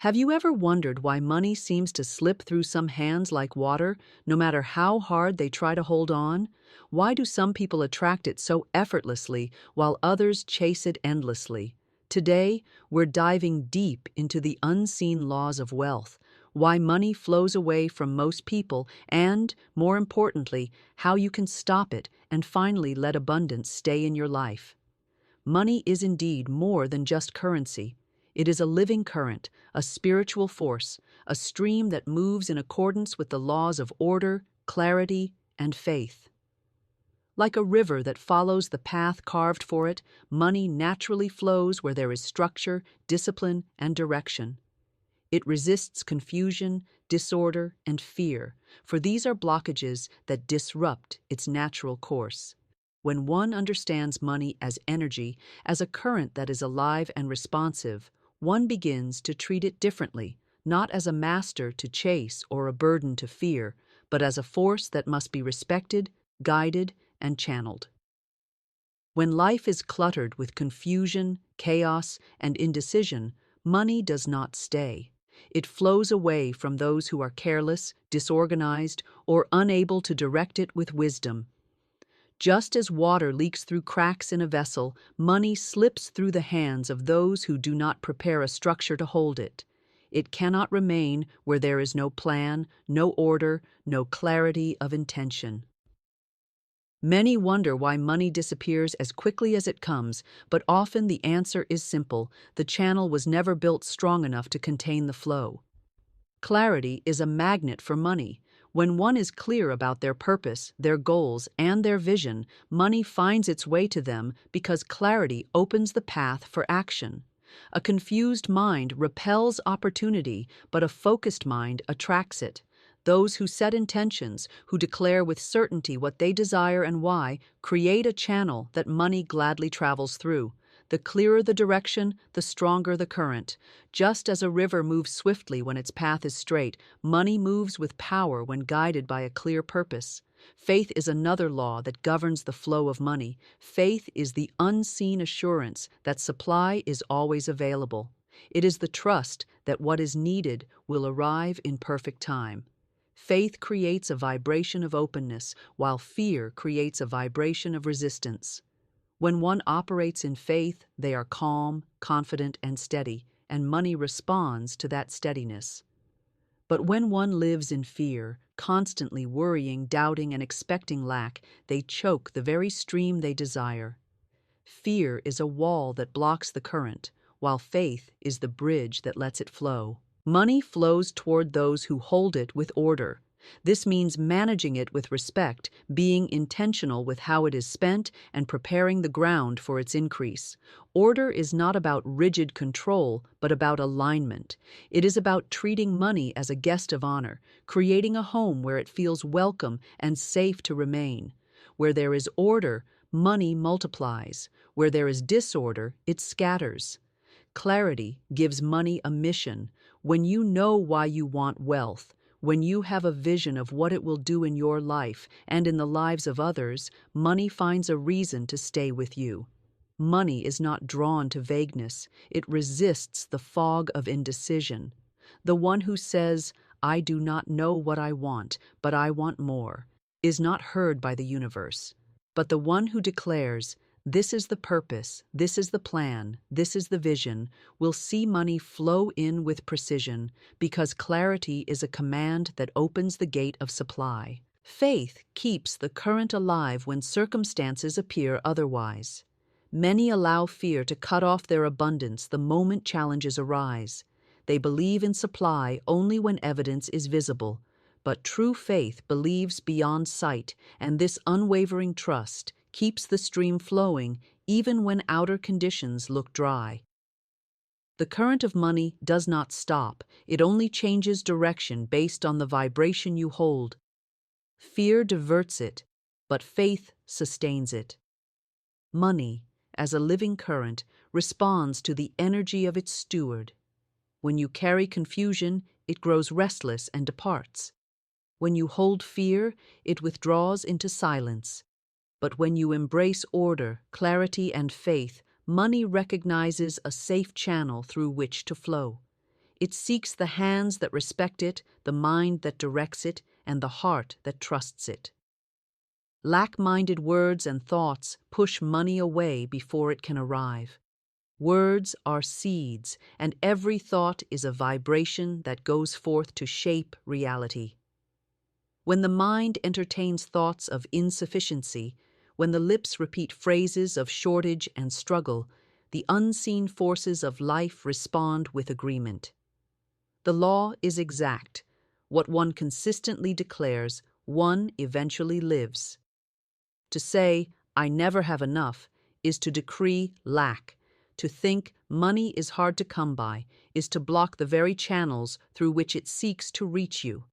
Have you ever wondered why money seems to slip through some hands like water, no matter how hard they try to hold on? Why do some people attract it so effortlessly while others chase it endlessly? Today, we're diving deep into the unseen laws of wealth, why money flows away from most people, and, more importantly, how you can stop it and finally let abundance stay in your life. Money is indeed more than just currency. It is a living current, a spiritual force, a stream that moves in accordance with the laws of order, clarity, and faith. Like a river that follows the path carved for it, money naturally flows where there is structure, discipline, and direction. It resists confusion, disorder, and fear, for these are blockages that disrupt its natural course. When one understands money as energy, as a current that is alive and responsive, one begins to treat it differently, not as a master to chase or a burden to fear, but as a force that must be respected, guided, and channeled. When life is cluttered with confusion, chaos, and indecision, money does not stay. It flows away from those who are careless, disorganized, or unable to direct it with wisdom. Just as water leaks through cracks in a vessel, money slips through the hands of those who do not prepare a structure to hold it. It cannot remain where there is no plan, no order, no clarity of intention. Many wonder why money disappears as quickly as it comes, but often the answer is simple: the channel was never built strong enough to contain the flow. Clarity is a magnet for money. When one is clear about their purpose, their goals, and their vision, money finds its way to them because clarity opens the path for action. A confused mind repels opportunity, but a focused mind attracts it. Those who set intentions, who declare with certainty what they desire and why, create a channel that money gladly travels through. The clearer the direction, the stronger the current. Just as a river moves swiftly when its path is straight, money moves with power when guided by a clear purpose. Faith is another law that governs the flow of money. Faith is the unseen assurance that supply is always available. It is the trust that what is needed will arrive in perfect time. Faith creates a vibration of openness, while fear creates a vibration of resistance. When one operates in faith, they are calm, confident, and steady, and money responds to that steadiness. But when one lives in fear, constantly worrying, doubting, and expecting lack, they choke the very stream they desire. Fear is a wall that blocks the current, while faith is the bridge that lets it flow. Money flows toward those who hold it with order. This means managing it with respect, being intentional with how it is spent, and preparing the ground for its increase. Order is not about rigid control, but about alignment. It is about treating money as a guest of honor, creating a home where it feels welcome and safe to remain. Where there is order, money multiplies. Where there is disorder, it scatters. Clarity gives money a mission. When you know why you want wealth, when you have a vision of what it will do in your life and in the lives of others, money finds a reason to stay with you. Money is not drawn to vagueness. It resists the fog of indecision. The one who says, "I do not know what I want, but I want more," is not heard by the universe. But the one who declares, "This is the purpose, this is the plan, this is the vision," will see money flow in with precision, because clarity is a command that opens the gate of supply. Faith keeps the current alive when circumstances appear otherwise. Many allow fear to cut off their abundance the moment challenges arise. They believe in supply only when evidence is visible. But true faith believes beyond sight, and this unwavering trust keeps the stream flowing even when outer conditions look dry. The current of money does not stop, it only changes direction based on the vibration you hold. Fear diverts it, but faith sustains it. Money, as a living current, responds to the energy of its steward. When you carry confusion, it grows restless and departs. When you hold fear, it withdraws into silence. But when you embrace order, clarity, and faith, money recognizes a safe channel through which to flow. It seeks the hands that respect it, the mind that directs it, and the heart that trusts it. Lack-minded words and thoughts push money away before it can arrive. Words are seeds, and every thought is a vibration that goes forth to shape reality. When the mind entertains thoughts of insufficiency, when the lips repeat phrases of shortage and struggle, the unseen forces of life respond with agreement. The law is exact. What one consistently declares, one eventually lives. To say, "I never have enough," is to decree lack. To think money is hard to come by is to block the very channels through which it seeks to reach you.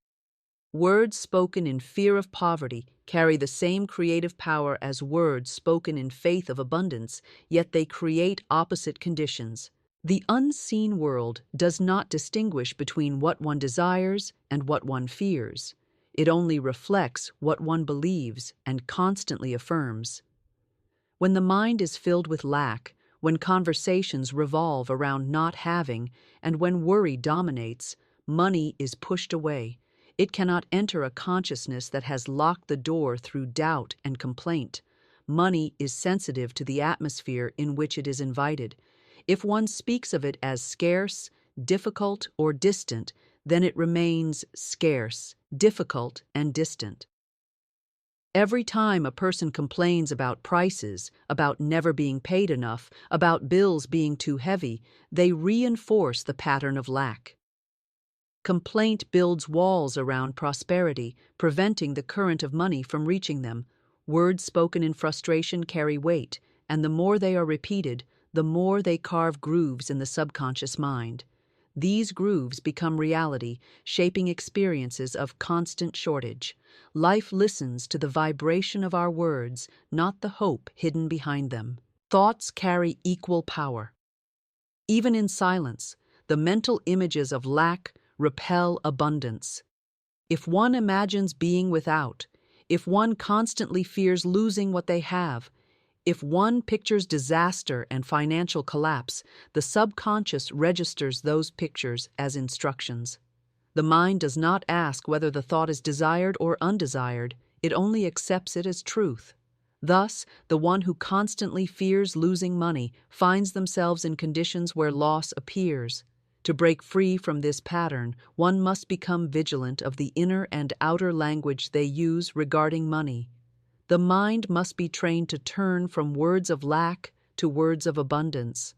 Words spoken in fear of poverty carry the same creative power as words spoken in faith of abundance, yet they create opposite conditions. The unseen world does not distinguish between what one desires and what one fears. It only reflects what one believes and constantly affirms. When the mind is filled with lack, when conversations revolve around not having, and when worry dominates, money is pushed away. It cannot enter a consciousness that has locked the door through doubt and complaint. Money is sensitive to the atmosphere in which it is invited. If one speaks of it as scarce, difficult, or distant, then it remains scarce, difficult, and distant. Every time a person complains about prices, about never being paid enough, about bills being too heavy, they reinforce the pattern of lack. Complaint builds walls around prosperity, preventing the current of money from reaching them. Words spoken in frustration carry weight, and the more they are repeated, the more they carve grooves in the subconscious mind. These grooves become reality, shaping experiences of constant shortage. Life listens to the vibration of our words, not the hope hidden behind them. Thoughts carry equal power. Even in silence, the mental images of lack repel abundance. If one imagines being without, if one constantly fears losing what they have, if one pictures disaster and financial collapse, the subconscious registers those pictures as instructions. The mind does not ask whether the thought is desired or undesired, it only accepts it as truth. Thus, the one who constantly fears losing money finds themselves in conditions where loss appears. To break free from this pattern, one must become vigilant of the inner and outer language they use regarding money. The mind must be trained to turn from words of lack to words of abundance.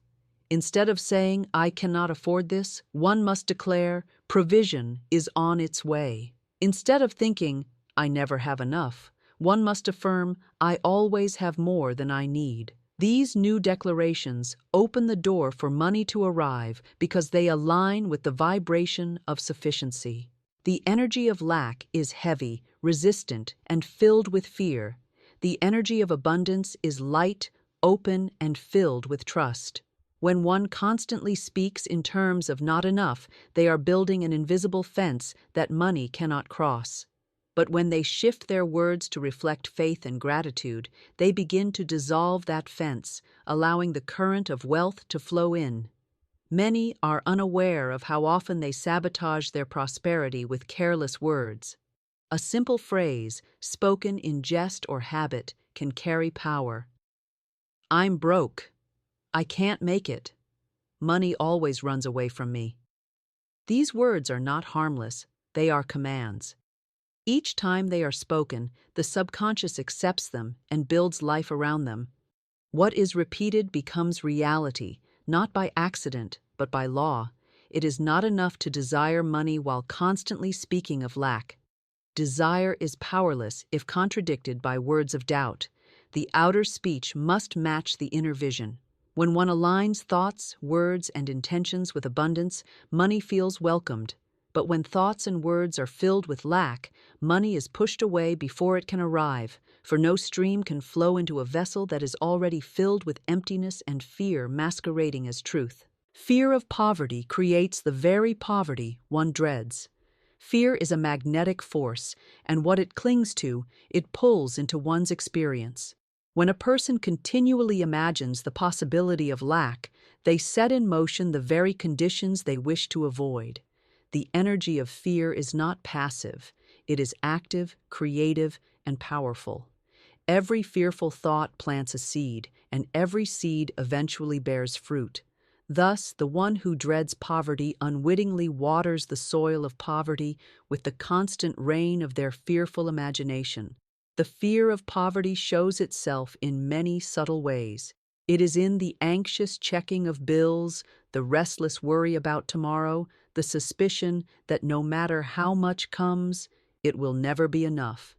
Instead of saying, "I cannot afford this," one must declare, "Provision is on its way." Instead of thinking, "I never have enough," one must affirm, "I always have more than I need." These new declarations open the door for money to arrive because they align with the vibration of sufficiency. The energy of lack is heavy, resistant, and filled with fear. The energy of abundance is light, open, and filled with trust. When one constantly speaks in terms of not enough, they are building an invisible fence that money cannot cross. But when they shift their words to reflect faith and gratitude, they begin to dissolve that fence, allowing the current of wealth to flow in. Many are unaware of how often they sabotage their prosperity with careless words. A simple phrase, spoken in jest or habit, can carry power. "I'm broke. I can't make it. Money always runs away from me." These words are not harmless, they are commands. Each time they are spoken, the subconscious accepts them and builds life around them. What is repeated becomes reality, not by accident, but by law. It is not enough to desire money while constantly speaking of lack. Desire is powerless if contradicted by words of doubt. The outer speech must match the inner vision. When one aligns thoughts, words, and intentions with abundance, money feels welcomed. But when thoughts and words are filled with lack, money is pushed away before it can arrive, for no stream can flow into a vessel that is already filled with emptiness and fear masquerading as truth. Fear of poverty creates the very poverty one dreads. Fear is a magnetic force, and what it clings to, it pulls into one's experience. When a person continually imagines the possibility of lack, They set in motion the very conditions they wish to avoid. The energy of fear is not passive, it is active, creative, and powerful. Every fearful thought plants a seed, and every seed eventually bears fruit. Thus, the one who dreads poverty unwittingly waters the soil of poverty with the constant rain of their fearful imagination. The fear of poverty shows itself in many subtle ways. It is in the anxious checking of bills, the restless worry about tomorrow, the suspicion that no matter how much comes, it will never be enough.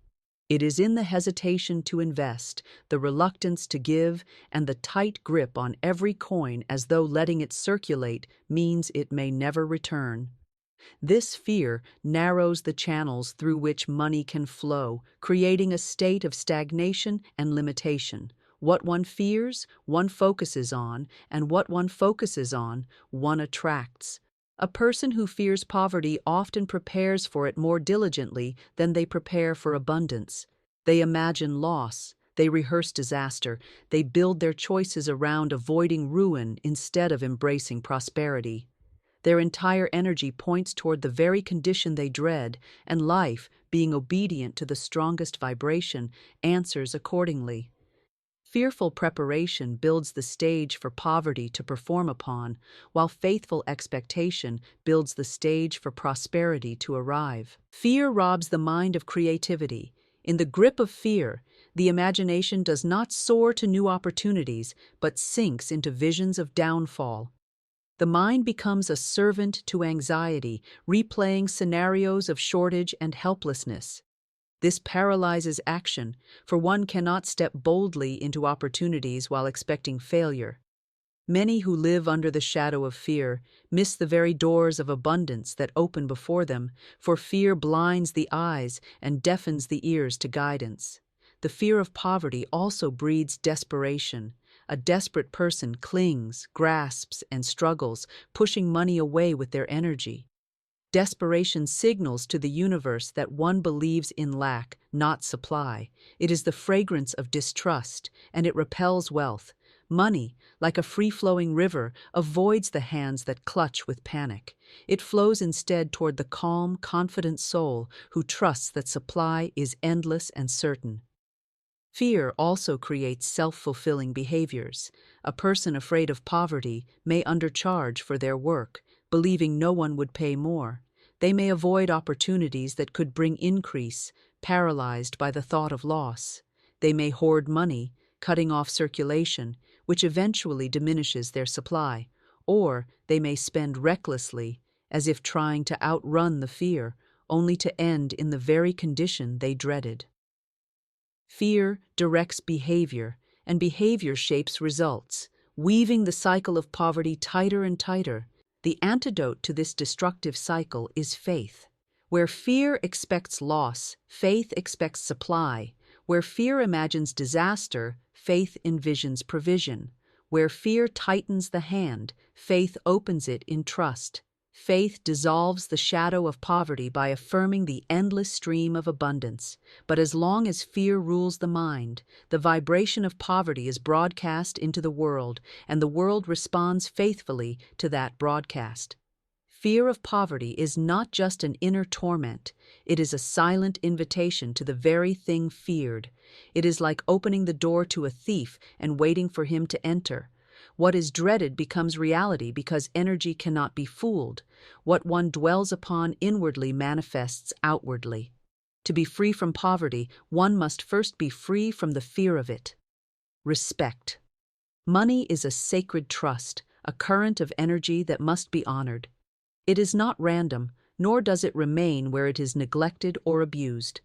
It is in the hesitation to invest, the reluctance to give, and the tight grip on every coin as though letting it circulate means it may never return. This fear narrows the channels through which money can flow, creating a state of stagnation and limitation. What one fears, one focuses on, and what one focuses on, one attracts. A person who fears poverty often prepares for it more diligently than they prepare for abundance. They imagine loss, they rehearse disaster, they build their choices around avoiding ruin instead of embracing prosperity. Their entire energy points toward the very condition they dread, and life, being obedient to the strongest vibration, answers accordingly. Fearful preparation builds the stage for poverty to perform upon, while faithful expectation builds the stage for prosperity to arrive. Fear robs the mind of creativity. In the grip of fear, the imagination does not soar to new opportunities, but sinks into visions of downfall. The mind becomes a servant to anxiety, replaying scenarios of shortage and helplessness. This paralyzes action, for one cannot step boldly into opportunities while expecting failure. Many who live under the shadow of fear miss the very doors of abundance that open before them, for fear blinds the eyes and deafens the ears to guidance. The fear of poverty also breeds desperation. A desperate person clings, grasps, and struggles, pushing money away with their energy. Desperation signals to the universe that one believes in lack, not supply. It is the fragrance of distrust, and it repels wealth. Money, like a free-flowing river, avoids the hands that clutch with panic. It flows instead toward the calm, confident soul who trusts that supply is endless and certain. Fear also creates self-fulfilling behaviors. A person afraid of poverty may undercharge for their work, believing no one would pay more. They may avoid opportunities that could bring increase, paralyzed by the thought of loss. They may hoard money, cutting off circulation, which eventually diminishes their supply. Or they may spend recklessly, as if trying to outrun the fear, only to end in the very condition they dreaded. Fear directs behavior, and behavior shapes results, weaving the cycle of poverty tighter and tighter. The antidote to this destructive cycle is faith. Where fear expects loss, faith expects supply. Where fear imagines disaster, faith envisions provision. Where fear tightens the hand, faith opens it in trust. Faith dissolves the shadow of poverty by affirming the endless stream of abundance. But as long as fear rules the mind, the vibration of poverty is broadcast into the world, and the world responds faithfully to that broadcast. Fear of poverty is not just an inner torment, it is a silent invitation to the very thing feared. It is like opening the door to a thief and waiting for him to enter. What is dreaded becomes reality because energy cannot be fooled. What one dwells upon inwardly manifests outwardly. To be free from poverty, one must first be free from the fear of it. Respect. Money is a sacred trust, a current of energy that must be honored. It is not random, nor does it remain where it is neglected or abused.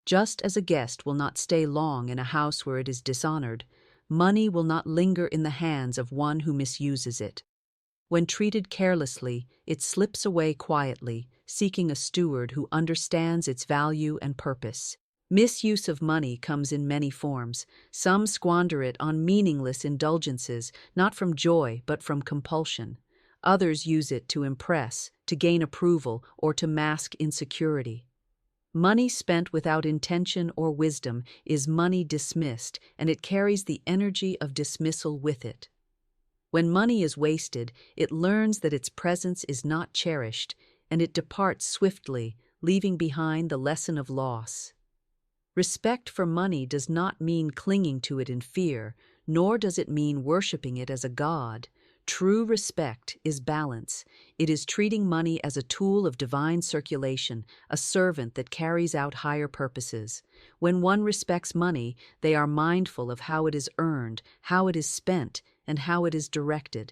Just as a guest will not stay long in a house where it is dishonored, money will not linger in the hands of one who misuses it. When treated carelessly, it slips away quietly, seeking a steward who understands its value and purpose. Misuse of money comes in many forms. Some squander it on meaningless indulgences, not from joy but from compulsion. Others use it to impress, to gain approval, or to mask insecurity. Money spent without intention or wisdom is money dismissed, and it carries the energy of dismissal with it. When money is wasted, it learns that its presence is not cherished, and it departs swiftly, leaving behind the lesson of loss. Respect for money does not mean clinging to it in fear, nor does it mean worshiping it as a god. True respect is balance. It is treating money as a tool of divine circulation, a servant that carries out higher purposes. When one respects money, they are mindful of how it is earned, how it is spent, and how it is directed.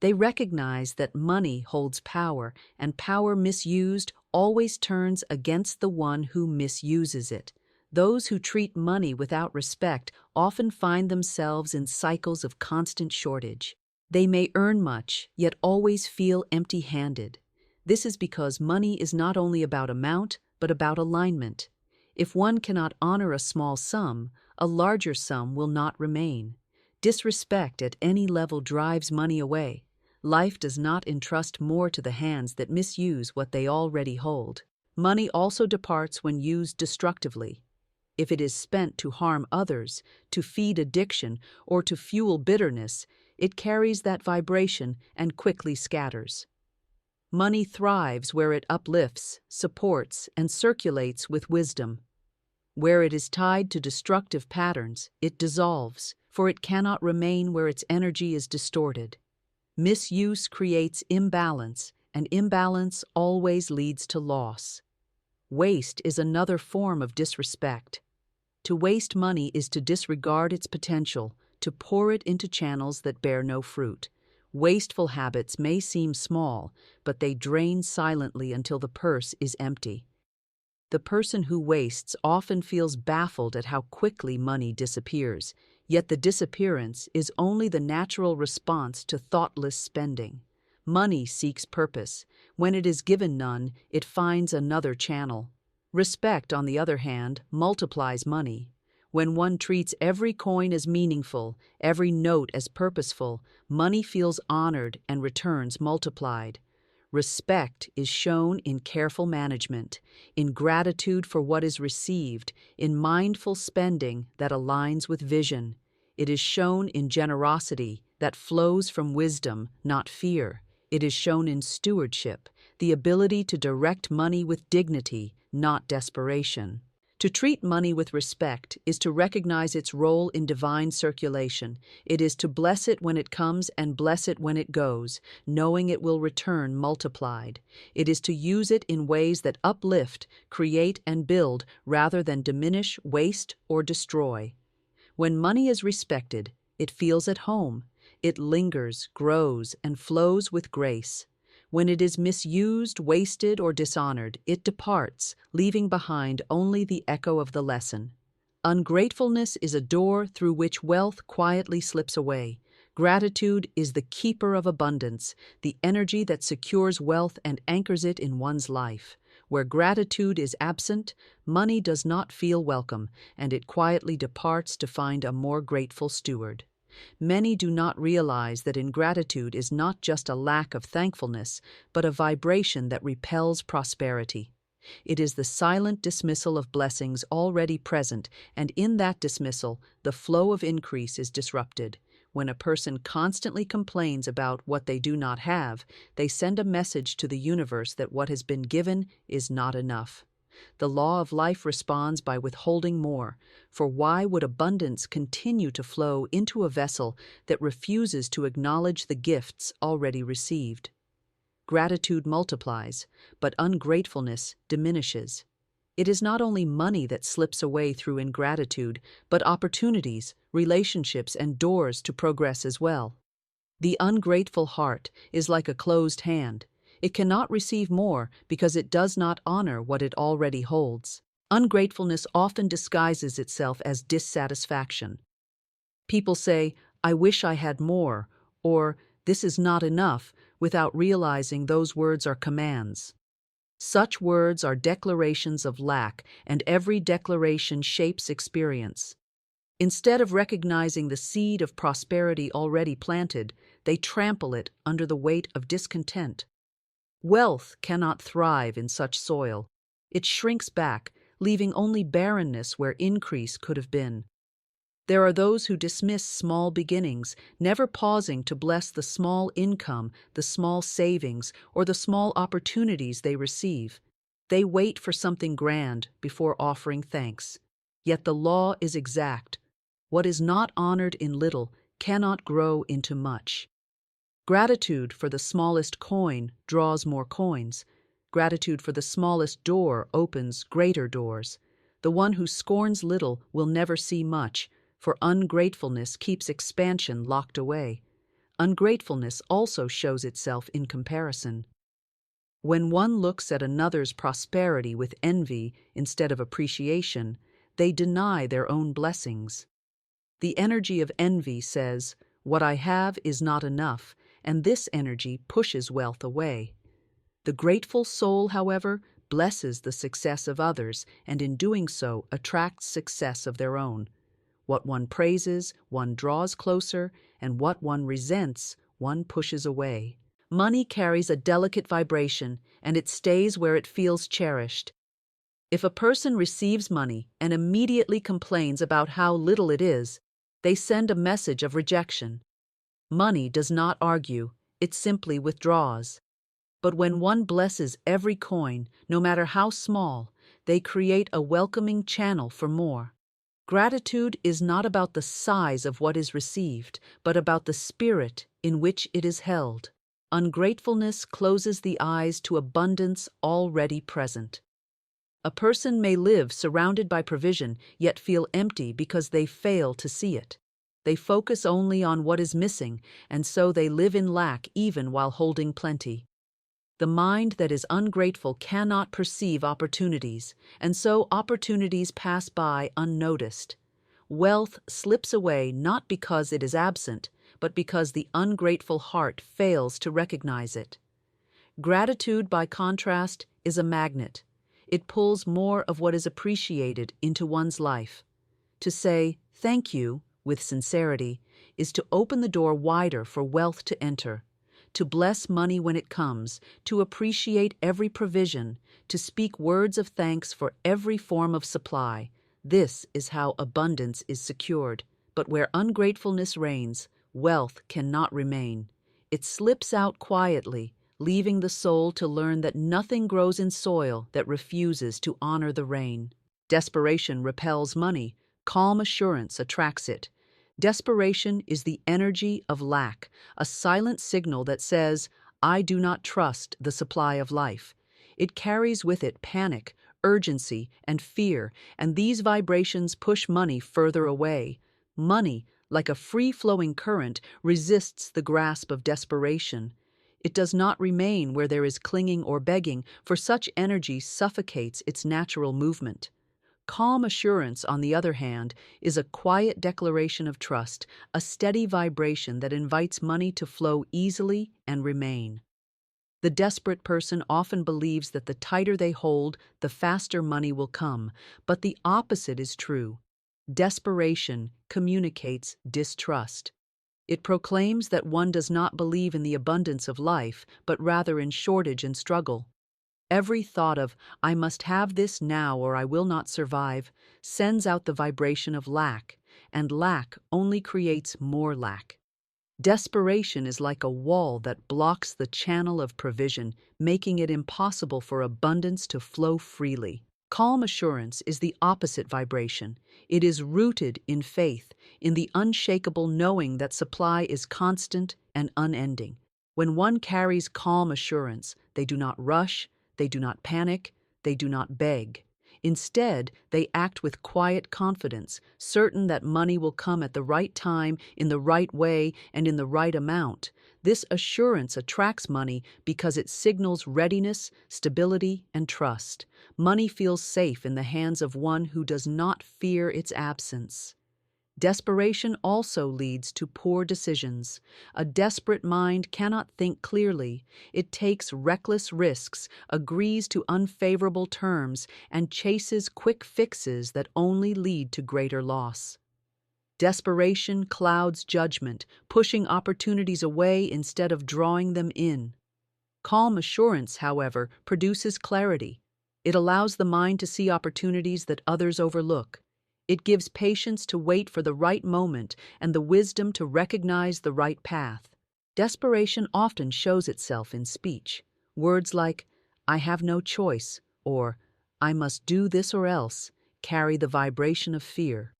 They recognize that money holds power, and power misused always turns against the one who misuses it. Those who treat money without respect often find themselves in cycles of constant shortage. They may earn much, yet always feel empty-handed. This is because money is not only about amount, but about alignment. If one cannot honor a small sum, a larger sum will not remain. Disrespect at any level drives money away. Life does not entrust more to the hands that misuse what they already hold. Money also departs when used destructively. If it is spent to harm others, to feed addiction, or to fuel bitterness, it carries that vibration and quickly scatters. Money thrives where it uplifts, supports, and circulates with wisdom. Where it is tied to destructive patterns, it dissolves, for it cannot remain where its energy is distorted. Misuse creates imbalance, and imbalance always leads to loss. Waste is another form of disrespect. To waste money is to disregard its potential, to pour it into channels that bear no fruit. Wasteful habits may seem small, but they drain silently until the purse is empty. The person who wastes often feels baffled at how quickly money disappears, yet the disappearance is only the natural response to thoughtless spending. Money seeks purpose. When it is given none, it finds another channel. Respect, on the other hand, multiplies money. When one treats every coin as meaningful, every note as purposeful, money feels honored and returns multiplied. Respect is shown in careful management, in gratitude for what is received, in mindful spending that aligns with vision. It is shown in generosity that flows from wisdom, not fear. It is shown in stewardship, the ability to direct money with dignity, not desperation. To treat money with respect is to recognize its role in divine circulation. It is to bless it when it comes and bless it when it goes, knowing it will return multiplied. It is to use it in ways that uplift, create, and build rather than diminish, waste, or destroy. When money is respected, it feels at home. It lingers, grows, and flows with grace. When it is misused, wasted, or dishonored, it departs, leaving behind only the echo of the lesson. Ungratefulness is a door through which wealth quietly slips away. Gratitude is the keeper of abundance, the energy that secures wealth and anchors it in one's life. Where gratitude is absent, money does not feel welcome, and it quietly departs to find a more grateful steward. Many do not realize that ingratitude is not just a lack of thankfulness, but a vibration that repels prosperity. It is the silent dismissal of blessings already present, and in that dismissal, the flow of increase is disrupted. When a person constantly complains about what they do not have, they send a message to the universe that what has been given is not enough. The law of life responds by withholding more, for why would abundance continue to flow into a vessel that refuses to acknowledge the gifts already received? Gratitude multiplies, but ungratefulness diminishes. It is not only money that slips away through ingratitude, but opportunities, relationships, and doors to progress as well. The ungrateful heart is like a closed hand. It cannot receive more because it does not honor what it already holds. Ungratefulness often disguises itself as dissatisfaction. People say, "I wish I had more," or "this is not enough," without realizing those words are commands. Such words are declarations of lack, and every declaration shapes experience. Instead of recognizing the seed of prosperity already planted, they trample it under the weight of discontent. Wealth cannot thrive in such soil. It shrinks back, leaving only barrenness where increase could have been. There are those who dismiss small beginnings, never pausing to bless the small income, the small savings, or the small opportunities they receive. They wait for something grand before offering thanks. Yet the law is exact. What is not honored in little cannot grow into much. Gratitude for the smallest coin draws more coins. Gratitude for the smallest door opens greater doors. The one who scorns little will never see much, for ungratefulness keeps expansion locked away. Ungratefulness also shows itself in comparison. When one looks at another's prosperity with envy instead of appreciation, they deny their own blessings. The energy of envy says, "What I have is not enough," and this energy pushes wealth away. The grateful soul, however, blesses the success of others, and in doing so attracts success of their own. What one praises, one draws closer, and what one resents, one pushes away. Money carries a delicate vibration, and it stays where it feels cherished. If a person receives money and immediately complains about how little it is, they send a message of rejection. Money does not argue, it simply withdraws. But when one blesses every coin, no matter how small, they create a welcoming channel for more. Gratitude is not about the size of what is received, but about the spirit in which it is held. Ungratefulness closes the eyes to abundance already present. A person may live surrounded by provision, yet feel empty because they fail to see it. They focus only on what is missing, and so they live in lack even while holding plenty. The mind that is ungrateful cannot perceive opportunities, and so opportunities pass by unnoticed. Wealth slips away not because it is absent, but because the ungrateful heart fails to recognize it. Gratitude, by contrast, is a magnet. It pulls more of what is appreciated into one's life. To say, "Thank you," with sincerity, is to open the door wider for wealth to enter. To bless money when it comes, to appreciate every provision, to speak words of thanks for every form of supply. This is how abundance is secured. But where ungratefulness reigns, wealth cannot remain. It slips out quietly, leaving the soul to learn that nothing grows in soil that refuses to honor the rain. Desperation repels money. Calm assurance attracts it. Desperation is the energy of lack, a silent signal that says, "I do not trust the supply of life." It carries with it panic, urgency, and fear, and these vibrations push money further away. Money, like a free-flowing current, resists the grasp of desperation. It does not remain where there is clinging or begging, for such energy suffocates its natural movement. Calm assurance, on the other hand, is a quiet declaration of trust, a steady vibration that invites money to flow easily and remain. The desperate person often believes that the tighter they hold, the faster money will come, but the opposite is true. Desperation communicates distrust. It proclaims that one does not believe in the abundance of life, but rather in shortage and struggle. Every thought of, "I must have this now or I will not survive," sends out the vibration of lack, and lack only creates more lack. Desperation is like a wall that blocks the channel of provision, making it impossible for abundance to flow freely. Calm assurance is the opposite vibration. It is rooted in faith, in the unshakable knowing that supply is constant and unending. When one carries calm assurance, they do not rush, they do not panic, they do not beg. Instead, they act with quiet confidence, certain that money will come at the right time, in the right way, and in the right amount. This assurance attracts money because it signals readiness, stability, and trust. Money feels safe in the hands of one who does not fear its absence. Desperation also leads to poor decisions. A desperate mind cannot think clearly. It takes reckless risks, agrees to unfavorable terms, and chases quick fixes that only lead to greater loss. Desperation clouds judgment, pushing opportunities away instead of drawing them in. Calm assurance, however, produces clarity. It allows the mind to see opportunities that others overlook. It gives patience to wait for the right moment and the wisdom to recognize the right path. Desperation often shows itself in speech. Words like, "I have no choice," or "I must do this or else," carry the vibration of fear.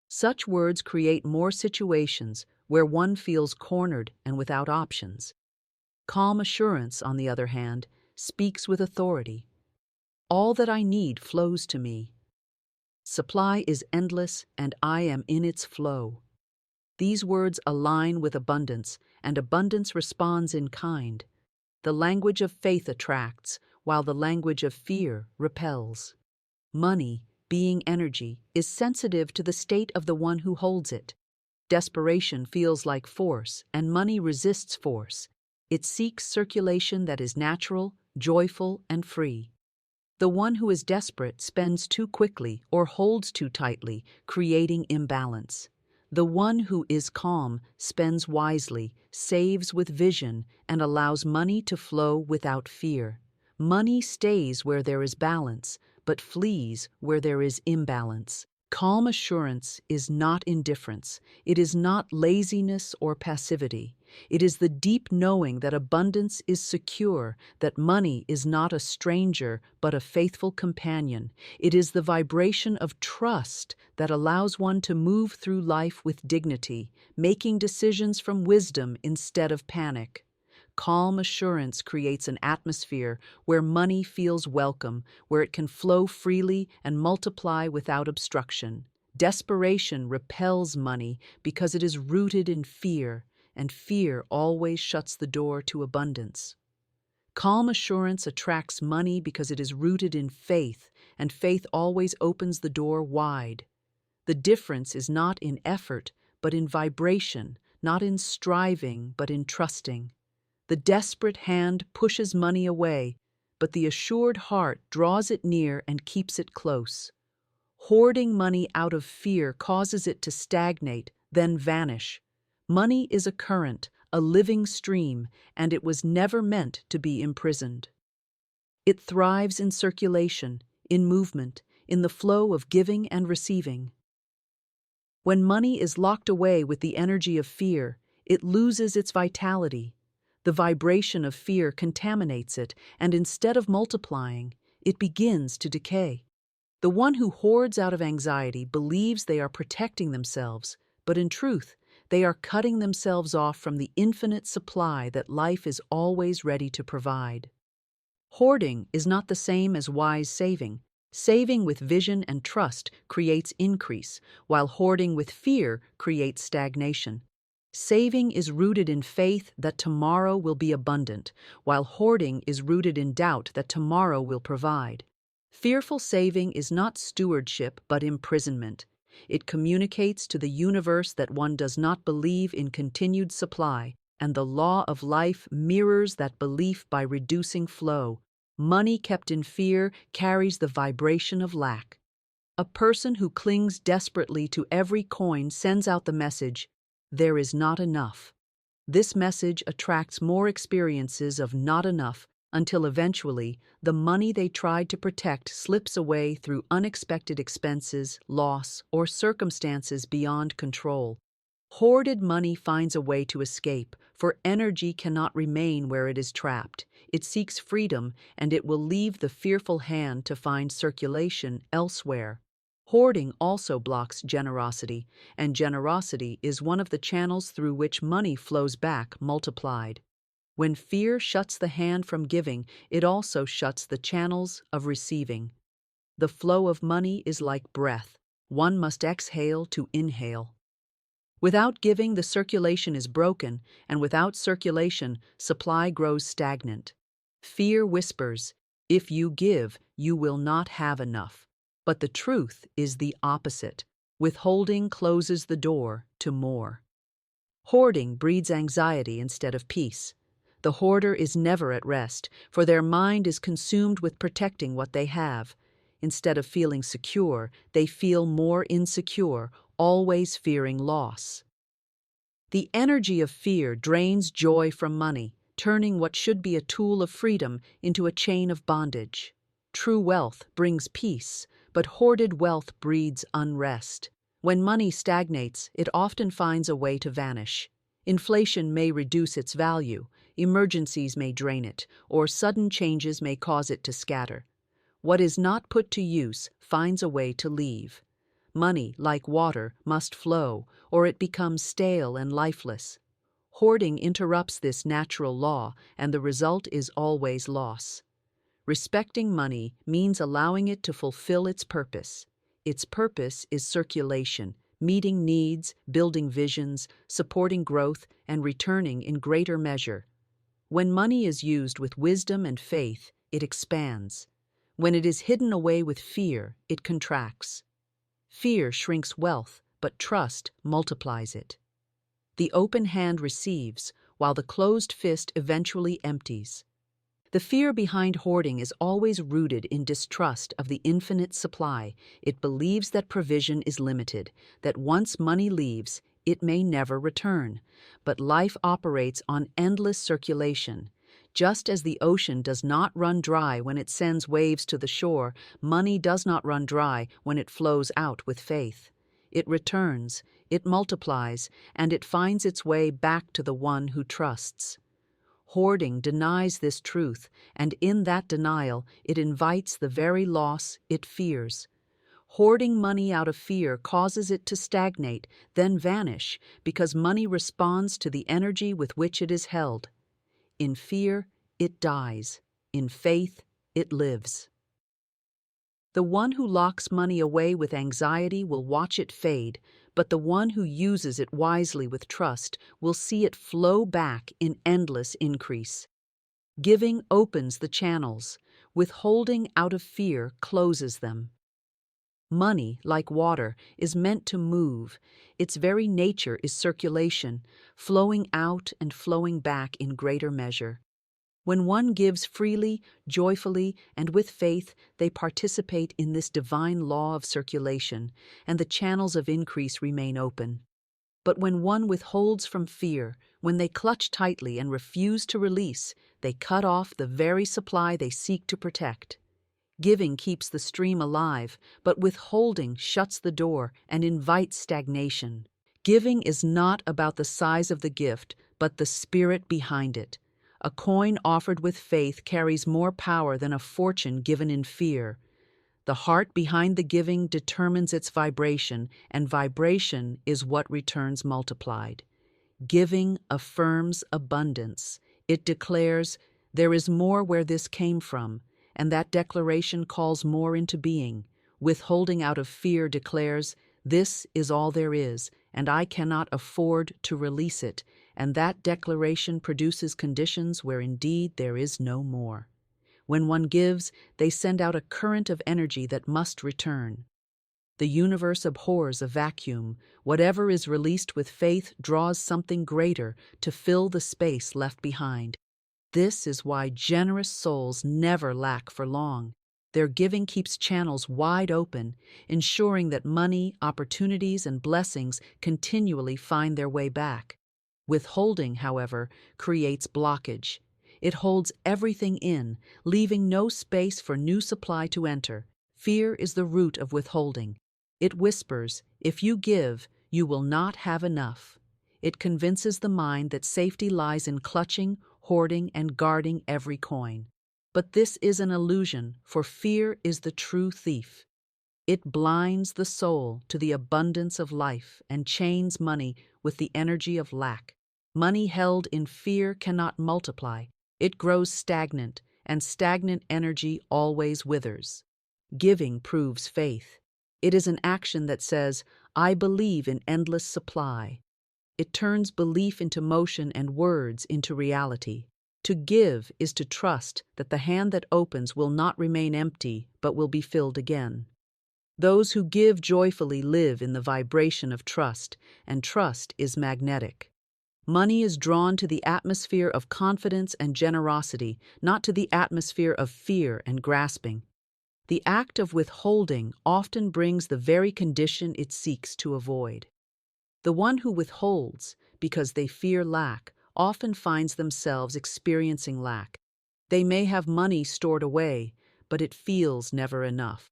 Such words create more situations where one feels cornered and without options. Calm assurance, on the other hand, speaks with authority. "All that I need flows to me. Supply is endless, and I am in its flow." These words align with abundance, and abundance responds in kind. The language of faith attracts, while the language of fear repels. Money, being energy, is sensitive to the state of the one who holds it. Desperation feels like force, and money resists force. It seeks circulation that is natural, joyful, and free. The one who is desperate spends too quickly or holds too tightly, creating imbalance. The one who is calm spends wisely, saves with vision, and allows money to flow without fear. Money stays where there is balance, but flees where there is imbalance. Calm assurance is not indifference. It is not laziness or passivity. It is the deep knowing that abundance is secure, that money is not a stranger but a faithful companion. It is the vibration of trust that allows one to move through life with dignity, making decisions from wisdom instead of panic. Calm assurance creates an atmosphere where money feels welcome, where it can flow freely and multiply without obstruction. Desperation repels money because it is rooted in fear, and fear always shuts the door to abundance. Calm assurance attracts money because it is rooted in faith, and faith always opens the door wide. The difference is not in effort, but in vibration, not in striving, but in trusting. The desperate hand pushes money away, but the assured heart draws it near and keeps it close. Hoarding money out of fear causes it to stagnate, then vanish. Money is a current, a living stream, and it was never meant to be imprisoned. It thrives in circulation, in movement, in the flow of giving and receiving. When money is locked away with the energy of fear, it loses its vitality. The vibration of fear contaminates it, and instead of multiplying, it begins to decay. The one who hoards out of anxiety believes they are protecting themselves, but in truth, they are cutting themselves off from the infinite supply that life is always ready to provide. Hoarding is not the same as wise saving. Saving with vision and trust creates increase, while hoarding with fear creates stagnation. Saving is rooted in faith that tomorrow will be abundant, while hoarding is rooted in doubt that tomorrow will provide. Fearful saving is not stewardship but imprisonment. It communicates to the universe that one does not believe in continued supply, and the law of life mirrors that belief by reducing flow. Money kept in fear carries the vibration of lack. A person who clings desperately to every coin sends out the message, "There is not enough." This message attracts more experiences of not enough until eventually the money they tried to protect slips away through unexpected expenses, loss, or circumstances beyond control. Hoarded money finds a way to escape, for energy cannot remain where it is trapped. It seeks freedom, and it will leave the fearful hand to find circulation elsewhere. Hoarding also blocks generosity, and generosity is one of the channels through which money flows back multiplied. When fear shuts the hand from giving, it also shuts the channels of receiving. The flow of money is like breath. One must exhale to inhale. Without giving, the circulation is broken, and without circulation, supply grows stagnant. Fear whispers, "If you give, you will not have enough." But the truth is the opposite. Withholding closes the door to more. Hoarding breeds anxiety instead of peace. The hoarder is never at rest, for their mind is consumed with protecting what they have. Instead of feeling secure, they feel more insecure, always fearing loss. The energy of fear drains joy from money, turning what should be a tool of freedom into a chain of bondage. True wealth brings peace, but hoarded wealth breeds unrest. When money stagnates, it often finds a way to vanish. Inflation may reduce its value, emergencies may drain it, or sudden changes may cause it to scatter. What is not put to use finds a way to leave. Money, like water, must flow, or it becomes stale and lifeless. Hoarding interrupts this natural law, and the result is always loss. Respecting money means allowing it to fulfill its purpose. Its purpose is circulation, meeting needs, building visions, supporting growth, and returning in greater measure. When money is used with wisdom and faith, it expands. When it is hidden away with fear, it contracts. Fear shrinks wealth, but trust multiplies it. The open hand receives, while the closed fist eventually empties. The fear behind hoarding is always rooted in distrust of the infinite supply. It believes that provision is limited, that once money leaves, it may never return. But life operates on endless circulation. Just as the ocean does not run dry when it sends waves to the shore, money does not run dry when it flows out with faith. It returns, it multiplies, and it finds its way back to the one who trusts. Hoarding denies this truth, and in that denial, it invites the very loss it fears. Hoarding money out of fear causes it to stagnate, then vanish, because money responds to the energy with which it is held. In fear, it dies. In faith, it lives. The one who locks money away with anxiety will watch it fade, but the one who uses it wisely with trust will see it flow back in endless increase. Giving opens the channels. Withholding out of fear closes them. Money, like water, is meant to move. Its very nature is circulation, flowing out and flowing back in greater measure. When one gives freely, joyfully, and with faith, they participate in this divine law of circulation, and the channels of increase remain open. But when one withholds from fear, when they clutch tightly and refuse to release, they cut off the very supply they seek to protect. Giving keeps the stream alive, but withholding shuts the door and invites stagnation. Giving is not about the size of the gift, but the spirit behind it. A coin offered with faith carries more power than a fortune given in fear. The heart behind the giving determines its vibration, and vibration is what returns multiplied. Giving affirms abundance. It declares, "There is more where this came from," and that declaration calls more into being. Withholding out of fear declares, "This is all there is, and I cannot afford to release it," and that declaration produces conditions where indeed there is no more. When one gives, they send out a current of energy that must return. The universe abhors a vacuum. Whatever is released with faith draws something greater to fill the space left behind. This is why generous souls never lack for long. Their giving keeps channels wide open, ensuring that money, opportunities, and blessings continually find their way back. Withholding, however, creates blockage. It holds everything in, leaving no space for new supply to enter. Fear is the root of withholding. It whispers, "If you give, you will not have enough." It convinces the mind that safety lies in clutching, hoarding, and guarding every coin. But this is an illusion, for fear is the true thief. It blinds the soul to the abundance of life and chains money with the energy of lack. Money held in fear cannot multiply. It grows stagnant, and stagnant energy always withers. Giving proves faith. It is an action that says, "I believe in endless supply." It turns belief into motion and words into reality. To give is to trust that the hand that opens will not remain empty, but will be filled again. Those who give joyfully live in the vibration of trust, and trust is magnetic. Money is drawn to the atmosphere of confidence and generosity, not to the atmosphere of fear and grasping. The act of withholding often brings the very condition it seeks to avoid. The one who withholds, because they fear lack, often finds themselves experiencing lack. They may have money stored away, but it feels never enough.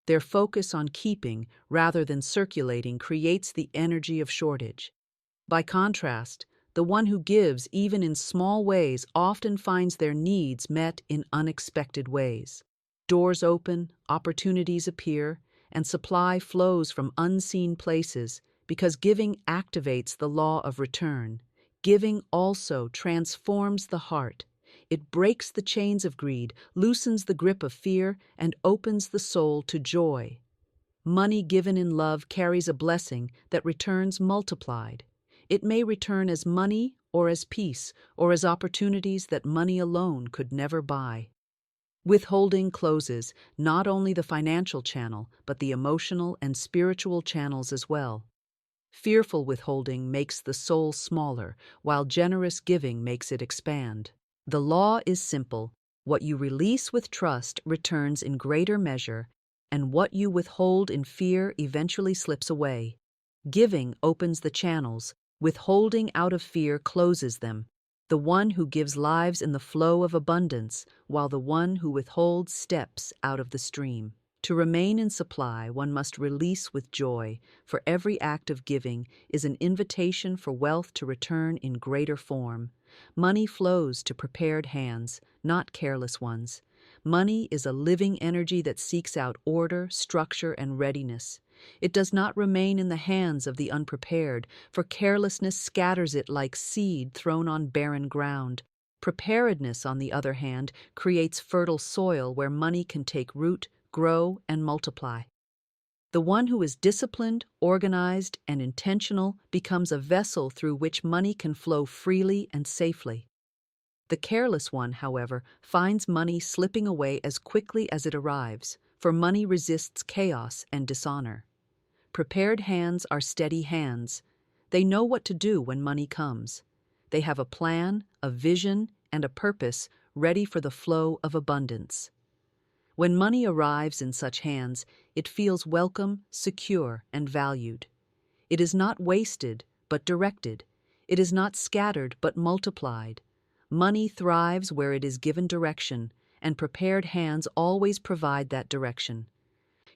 Their focus on keeping rather than circulating creates the energy of shortage. By contrast, the one who gives even in small ways often finds their needs met in unexpected ways. Doors open, opportunities appear, and supply flows from unseen places because giving activates the law of return. Giving also transforms the heart. It breaks the chains of greed, loosens the grip of fear, and opens the soul to joy. Money given in love carries a blessing that returns multiplied. It may return as money or as peace or as opportunities that money alone could never buy. Withholding closes not only the financial channel, but the emotional and spiritual channels as well. Fearful withholding makes the soul smaller, while generous giving makes it expand. The law is simple. What you release with trust returns in greater measure, and what you withhold in fear eventually slips away. Giving opens the channels, withholding out of fear closes them. The one who gives lives in the flow of abundance, while the one who withholds steps out of the stream. To remain in supply, one must release with joy, for every act of giving is an invitation for wealth to return in greater form. Money flows to prepared hands, not careless ones. Money is a living energy that seeks out order, structure, and readiness. It does not remain in the hands of the unprepared, for carelessness scatters it like seed thrown on barren ground. Preparedness, on the other hand, creates fertile soil where money can take root, grow, and multiply. The one who is disciplined, organized, and intentional becomes a vessel through which money can flow freely and safely. The careless one, however, finds money slipping away as quickly as it arrives, for money resists chaos and dishonor. Prepared hands are steady hands. They know what to do when money comes. They have a plan, a vision, and a purpose ready for the flow of abundance. When money arrives in such hands, it feels welcome, secure, and valued. It is not wasted, but directed. It is not scattered, but multiplied. Money thrives where it is given direction, and prepared hands always provide that direction.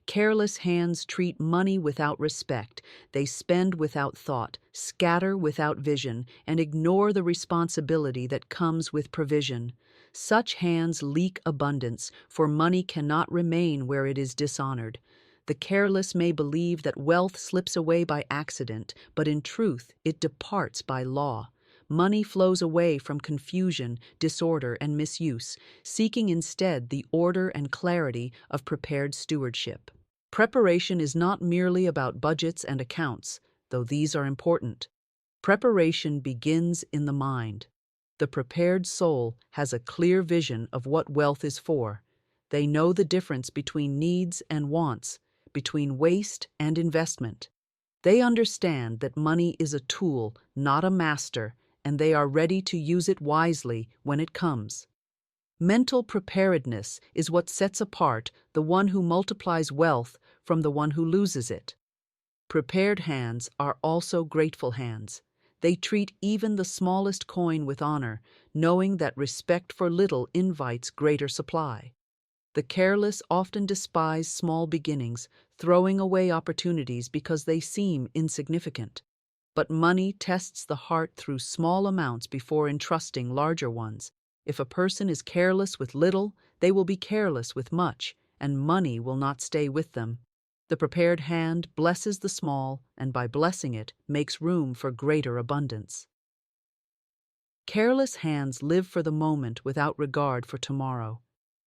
Careless hands treat money without respect. They spend without thought, scatter without vision, and ignore the responsibility that comes with provision. Such hands leak abundance, for money cannot remain where it is dishonored. The careless may believe that wealth slips away by accident, but in truth, it departs by law. Money flows away from confusion, disorder, and misuse, seeking instead the order and clarity of prepared stewardship. Preparation is not merely about budgets and accounts, though these are important. Preparation begins in the mind. The prepared soul has a clear vision of what wealth is for. They know the difference between needs and wants, between waste and investment. They understand that money is a tool, not a master, and they are ready to use it wisely when it comes. Mental preparedness is what sets apart the one who multiplies wealth from the one who loses it. Prepared hands are also grateful hands. They treat even the smallest coin with honor, knowing that respect for little invites greater supply. The careless often despise small beginnings, throwing away opportunities because they seem insignificant. But money tests the heart through small amounts before entrusting larger ones. If a person is careless with little, they will be careless with much, and money will not stay with them. The prepared hand blesses the small, and by blessing it, makes room for greater abundance. Careless hands live for the moment without regard for tomorrow.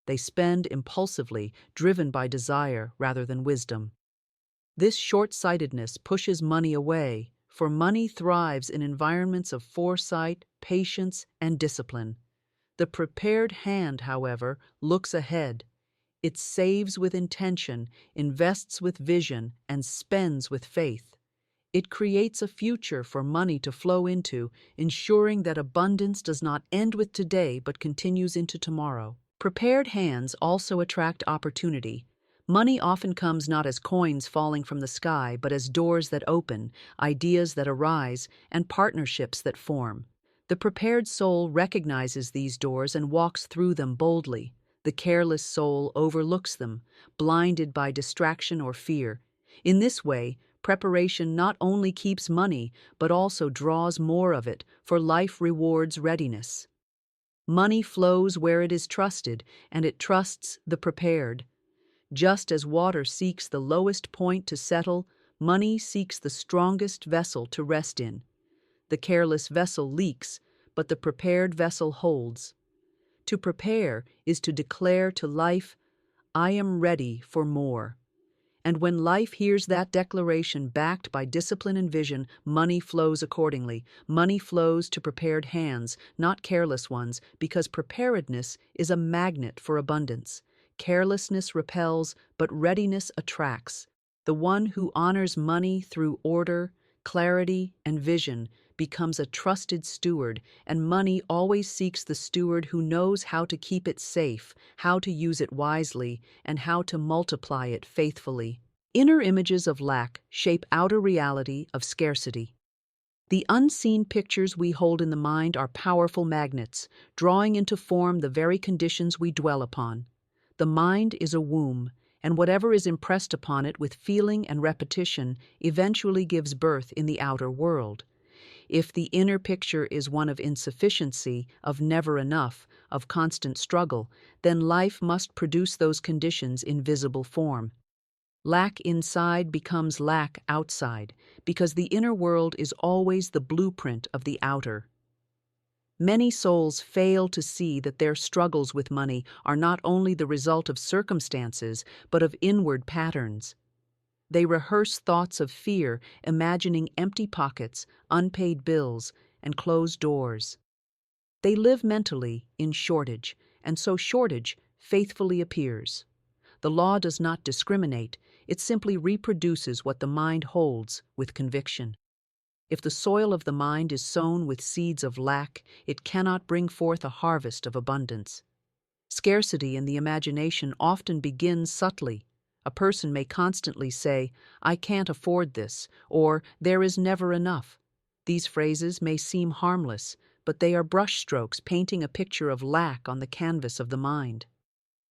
They spend impulsively, driven by desire rather than wisdom. This short-sightedness pushes money away, for money thrives in environments of foresight, patience, and discipline. The prepared hand, however, looks ahead. It saves with intention, invests with vision, and spends with faith. It creates a future for money to flow into, ensuring that abundance does not end with today but continues into tomorrow. Prepared hands also attract opportunity. Money often comes not as coins falling from the sky, but as doors that open, ideas that arise, and partnerships that form. The prepared soul recognizes these doors and walks through them boldly. The careless soul overlooks them, blinded by distraction or fear. In this way, preparation not only keeps money, but also draws more of it, for life rewards readiness. Money flows where it is trusted, and it trusts the prepared. Just as water seeks the lowest point to settle, money seeks the strongest vessel to rest in. The careless vessel leaks, but the prepared vessel holds. To prepare is to declare to life, I am ready for more. And when life hears that declaration backed by discipline and vision, money flows accordingly. Money flows to prepared hands, not careless ones, because preparedness is a magnet for abundance. Carelessness repels, but readiness attracts. The one who honors money through order, clarity, and vision becomes a trusted steward, and money always seeks the steward who knows how to keep it safe, how to use it wisely, and how to multiply it faithfully. Inner images of lack shape outer reality of scarcity. The unseen pictures we hold in the mind are powerful magnets, drawing into form the very conditions we dwell upon. The mind is a womb, and whatever is impressed upon it with feeling and repetition eventually gives birth in the outer world. If the inner picture is one of insufficiency, of never enough, of constant struggle, then life must produce those conditions in visible form. Lack inside becomes lack outside, because the inner world is always the blueprint of the outer. Many souls fail to see that their struggles with money are not only the result of circumstances, but of inward patterns. They rehearse thoughts of fear, imagining empty pockets, unpaid bills, and closed doors. They live mentally in shortage, and so shortage faithfully appears. The law does not discriminate, it simply reproduces what the mind holds with conviction. If the soil of the mind is sown with seeds of lack, it cannot bring forth a harvest of abundance. Scarcity in the imagination often begins subtly. A person may constantly say, I can't afford this, or there is never enough. These phrases may seem harmless, but they are brushstrokes painting a picture of lack on the canvas of the mind.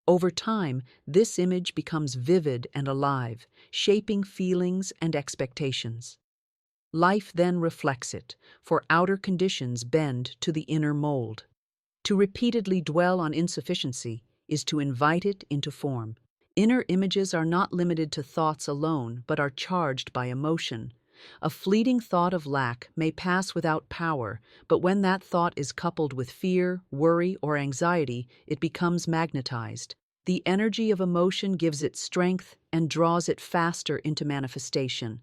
Over time, this image becomes vivid and alive, shaping feelings and expectations. Life then reflects it, for outer conditions bend to the inner mold. To repeatedly dwell on insufficiency is to invite it into form. Inner images are not limited to thoughts alone, but are charged by emotion. A fleeting thought of lack may pass without power, but when that thought is coupled with fear, worry, or anxiety, it becomes magnetized. The energy of emotion gives it strength and draws it faster into manifestation.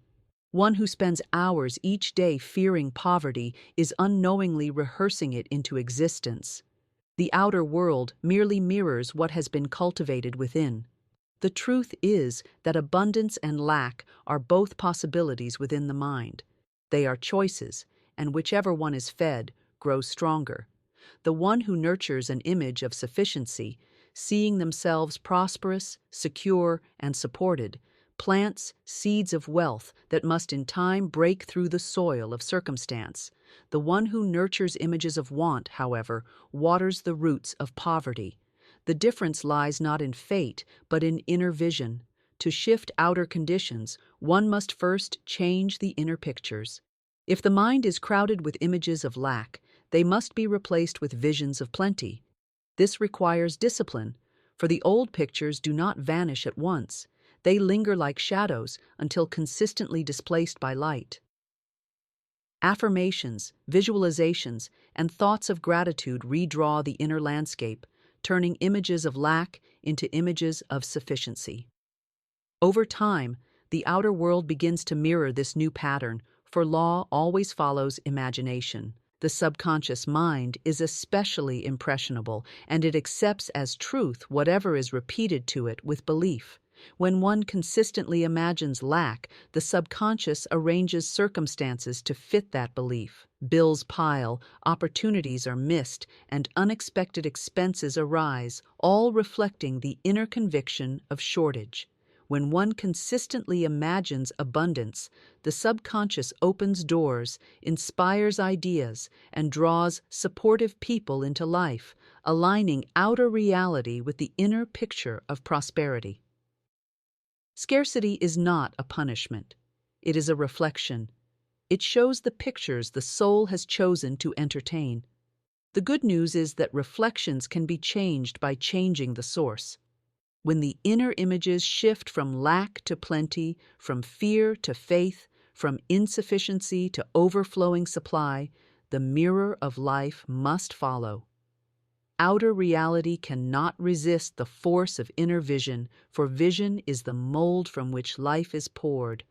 One who spends hours each day fearing poverty is unknowingly rehearsing it into existence. The outer world merely mirrors what has been cultivated within. The truth is that abundance and lack are both possibilities within the mind. They are choices, and whichever one is fed grows stronger. The one who nurtures an image of sufficiency, seeing themselves prosperous, secure, and supported, plants seeds of wealth that must in time break through the soil of circumstance. The one who nurtures images of want, however, waters the roots of poverty. The difference lies not in fate, but in inner vision. To shift outer conditions, one must first change the inner pictures. If the mind is crowded with images of lack, they must be replaced with visions of plenty. This requires discipline, for the old pictures do not vanish at once. They linger like shadows until consistently displaced by light. Affirmations, visualizations, and thoughts of gratitude redraw the inner landscape, turning images of lack into images of sufficiency. Over time, the outer world begins to mirror this new pattern, for law always follows imagination. The subconscious mind is especially impressionable, and it accepts as truth whatever is repeated to it with belief. When one consistently imagines lack, the subconscious arranges circumstances to fit that belief. Bills pile, opportunities are missed, and unexpected expenses arise, all reflecting the inner conviction of shortage. When one consistently imagines abundance, the subconscious opens doors, inspires ideas, and draws supportive people into life, aligning outer reality with the inner picture of prosperity. Scarcity is not a punishment. It is a reflection. It shows the pictures the soul has chosen to entertain. The good news is that reflections can be changed by changing the source. When the inner images shift from lack to plenty, from fear to faith, from insufficiency to overflowing supply, the mirror of life must follow. Outer reality cannot resist the force of inner vision, for vision is the mold from which life is poured.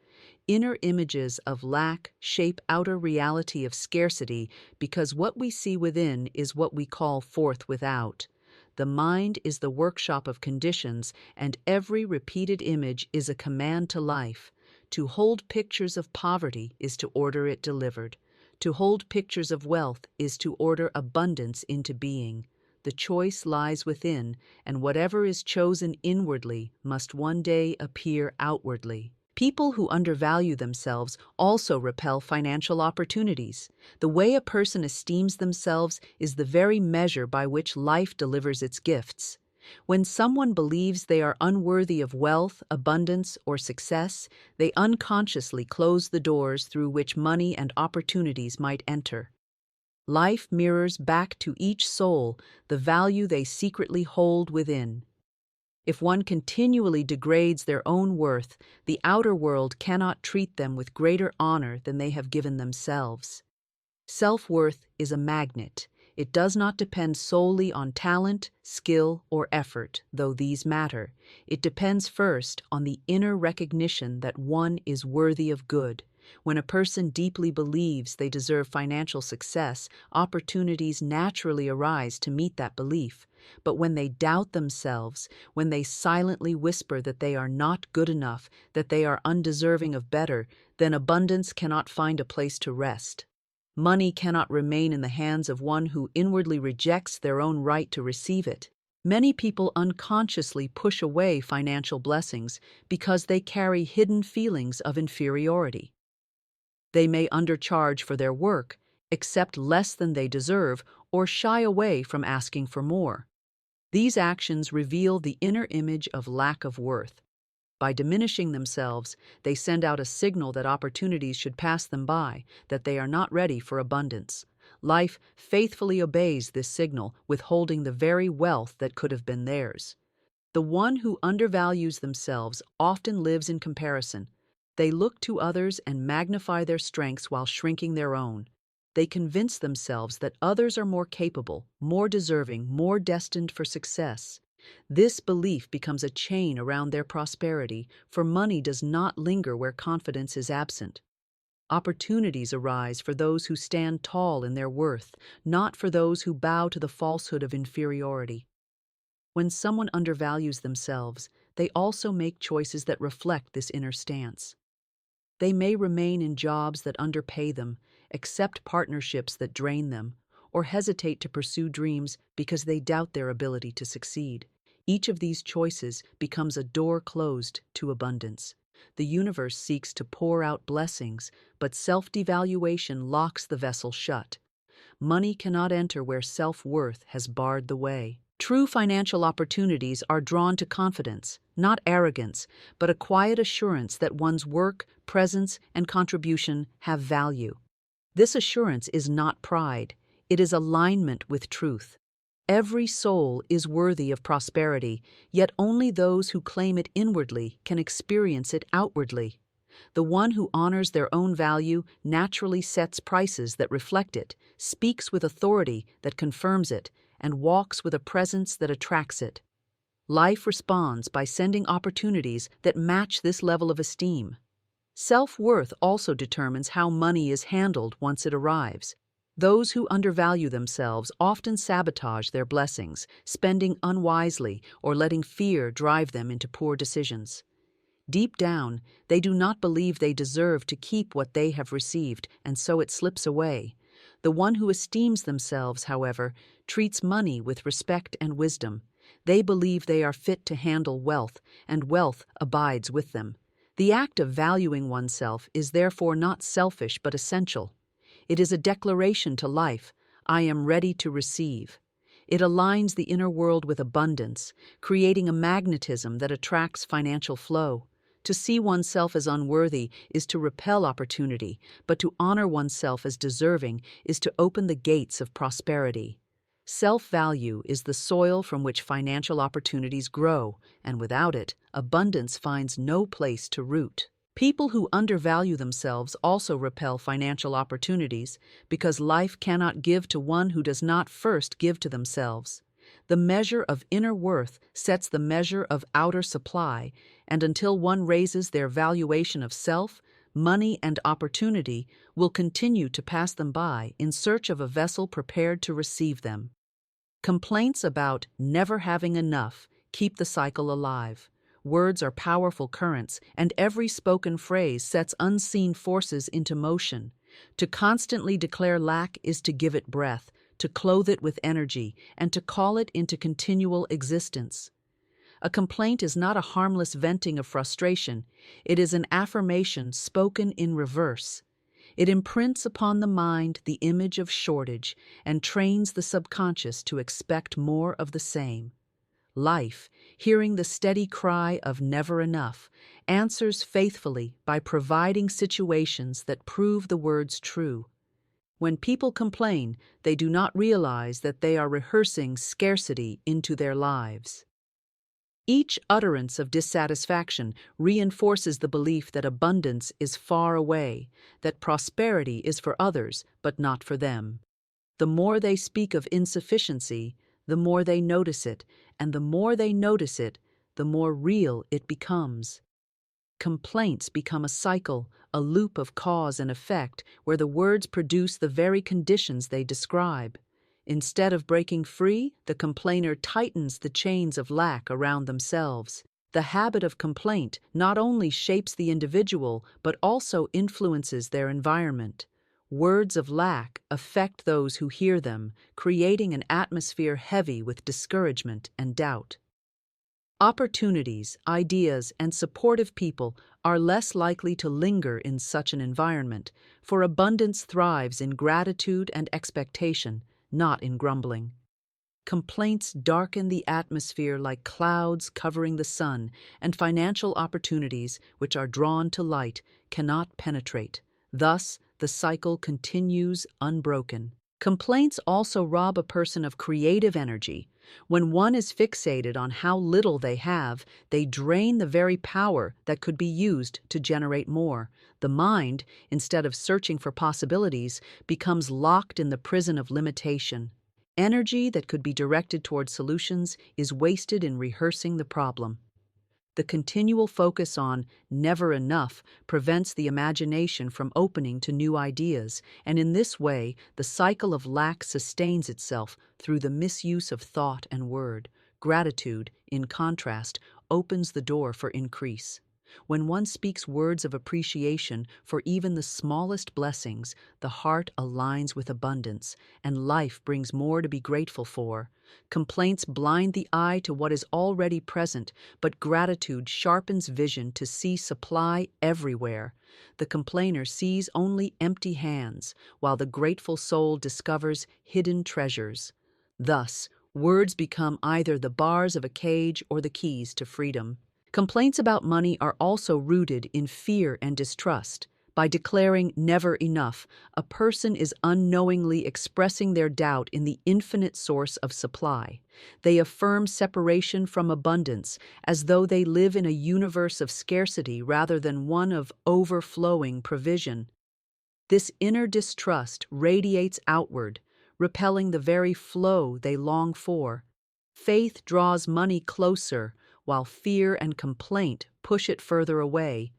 Inner images of lack shape outer reality of scarcity because what we see within is what we call forth without. The mind is the workshop of conditions, and every repeated image is a command to life. To hold pictures of poverty is to order it delivered. To hold pictures of wealth is to order abundance into being. The choice lies within, and whatever is chosen inwardly must one day appear outwardly. People who undervalue themselves also repel financial opportunities. The way a person esteems themselves is the very measure by which life delivers its gifts. When someone believes they are unworthy of wealth, abundance, or success, they unconsciously close the doors through which money and opportunities might enter. Life mirrors back to each soul the value they secretly hold within. If one continually degrades their own worth, the outer world cannot treat them with greater honor than they have given themselves. Self-worth is a magnet. It does not depend solely on talent, skill, or effort, though these matter. It depends first on the inner recognition that one is worthy of good. When a person deeply believes they deserve financial success, opportunities naturally arise to meet that belief. But when they doubt themselves, when they silently whisper that they are not good enough, that they are undeserving of better, then abundance cannot find a place to rest. Money cannot remain in the hands of one who inwardly rejects their own right to receive it. Many people unconsciously push away financial blessings because they carry hidden feelings of inferiority. They may undercharge for their work, accept less than they deserve, or shy away from asking for more. These actions reveal the inner image of lack of worth. By diminishing themselves, they send out a signal that opportunities should pass them by, that they are not ready for abundance. Life faithfully obeys this signal, withholding the very wealth that could have been theirs. The one who undervalues themselves often lives in comparison. They look to others and magnify their strengths while shrinking their own. They convince themselves that others are more capable, more deserving, more destined for success. This belief becomes a chain around their prosperity, for money does not linger where confidence is absent. Opportunities arise for those who stand tall in their worth, not for those who bow to the falsehood of inferiority. When someone undervalues themselves, they also make choices that reflect this inner stance. They may remain in jobs that underpay them, accept partnerships that drain them, or hesitate to pursue dreams because they doubt their ability to succeed. Each of these choices becomes a door closed to abundance. The universe seeks to pour out blessings, but self-devaluation locks the vessel shut. Money cannot enter where self-worth has barred the way. True financial opportunities are drawn to confidence, not arrogance, but a quiet assurance that one's work, presence, and contribution have value. This assurance is not pride, it is alignment with truth. Every soul is worthy of prosperity, yet only those who claim it inwardly can experience it outwardly. The one who honors their own value naturally sets prices that reflect it, speaks with authority that confirms it, and walks with a presence that attracts it. Life responds by sending opportunities that match this level of esteem. Self-worth also determines how money is handled once it arrives. Those who undervalue themselves often sabotage their blessings, spending unwisely or letting fear drive them into poor decisions. Deep down, they do not believe they deserve to keep what they have received, and so it slips away. The one who esteems themselves, however, treats money with respect and wisdom. They believe they are fit to handle wealth, and wealth abides with them. The act of valuing oneself is therefore not selfish but essential. It is a declaration to life: I am ready to receive. It aligns the inner world with abundance, creating a magnetism that attracts financial flow. To see oneself as unworthy is to repel opportunity, but to honor oneself as deserving is to open the gates of prosperity. Self-value is the soil from which financial opportunities grow, and without it, abundance finds no place to root. People who undervalue themselves also repel financial opportunities because life cannot give to one who does not first give to themselves. The measure of inner worth sets the measure of outer supply, and until one raises their valuation of self, money and opportunity will continue to pass them by in search of a vessel prepared to receive them. Complaints about never having enough keep the cycle alive. Words are powerful currents, and every spoken phrase sets unseen forces into motion. To constantly declare lack is to give it breath, to clothe it with energy, and to call it into continual existence. A complaint is not a harmless venting of frustration, it is an affirmation spoken in reverse. It imprints upon the mind the image of shortage and trains the subconscious to expect more of the same. Life, hearing the steady cry of never enough, answers faithfully by providing situations that prove the words true. When people complain, they do not realize that they are rehearsing scarcity into their lives. Each utterance of dissatisfaction reinforces the belief that abundance is far away, that prosperity is for others but not for them. The more they speak of insufficiency, the more they notice it, and the more they notice it, the more real it becomes. Complaints become a cycle, a loop of cause and effect, where the words produce the very conditions they describe. Instead of breaking free, the complainer tightens the chains of lack around themselves. The habit of complaint not only shapes the individual, but also influences their environment. Words of lack affect those who hear them, creating an atmosphere heavy with discouragement and doubt. Opportunities, ideas, and supportive people are less likely to linger in such an environment, for abundance thrives in gratitude and expectation, not in grumbling. Complaints darken the atmosphere like clouds covering the sun, and financial opportunities, which are drawn to light, cannot penetrate. Thus, the cycle continues unbroken. Complaints also rob a person of creative energy. When one is fixated on how little they have, they drain the very power that could be used to generate more. The mind, instead of searching for possibilities, becomes locked in the prison of limitation. Energy that could be directed toward solutions is wasted in rehearsing the problem. The continual focus on never enough prevents the imagination from opening to new ideas, and in this way, the cycle of lack sustains itself through the misuse of thought and word. Gratitude, in contrast, opens the door for increase. When one speaks words of appreciation for even the smallest blessings, the heart aligns with abundance, and life brings more to be grateful for. Complaints blind the eye to what is already present, but gratitude sharpens vision to see supply everywhere. The complainer sees only empty hands, while the grateful soul discovers hidden treasures. Thus, words become either the bars of a cage or the keys to freedom. Complaints about money are also rooted in fear and distrust. By declaring never enough, a person is unknowingly expressing their doubt in the infinite source of supply. They affirm separation from abundance, as though they live in a universe of scarcity rather than one of overflowing provision. This inner distrust radiates outward, repelling the very flow they long for. Faith draws money closer, while fear and complaint push it further away.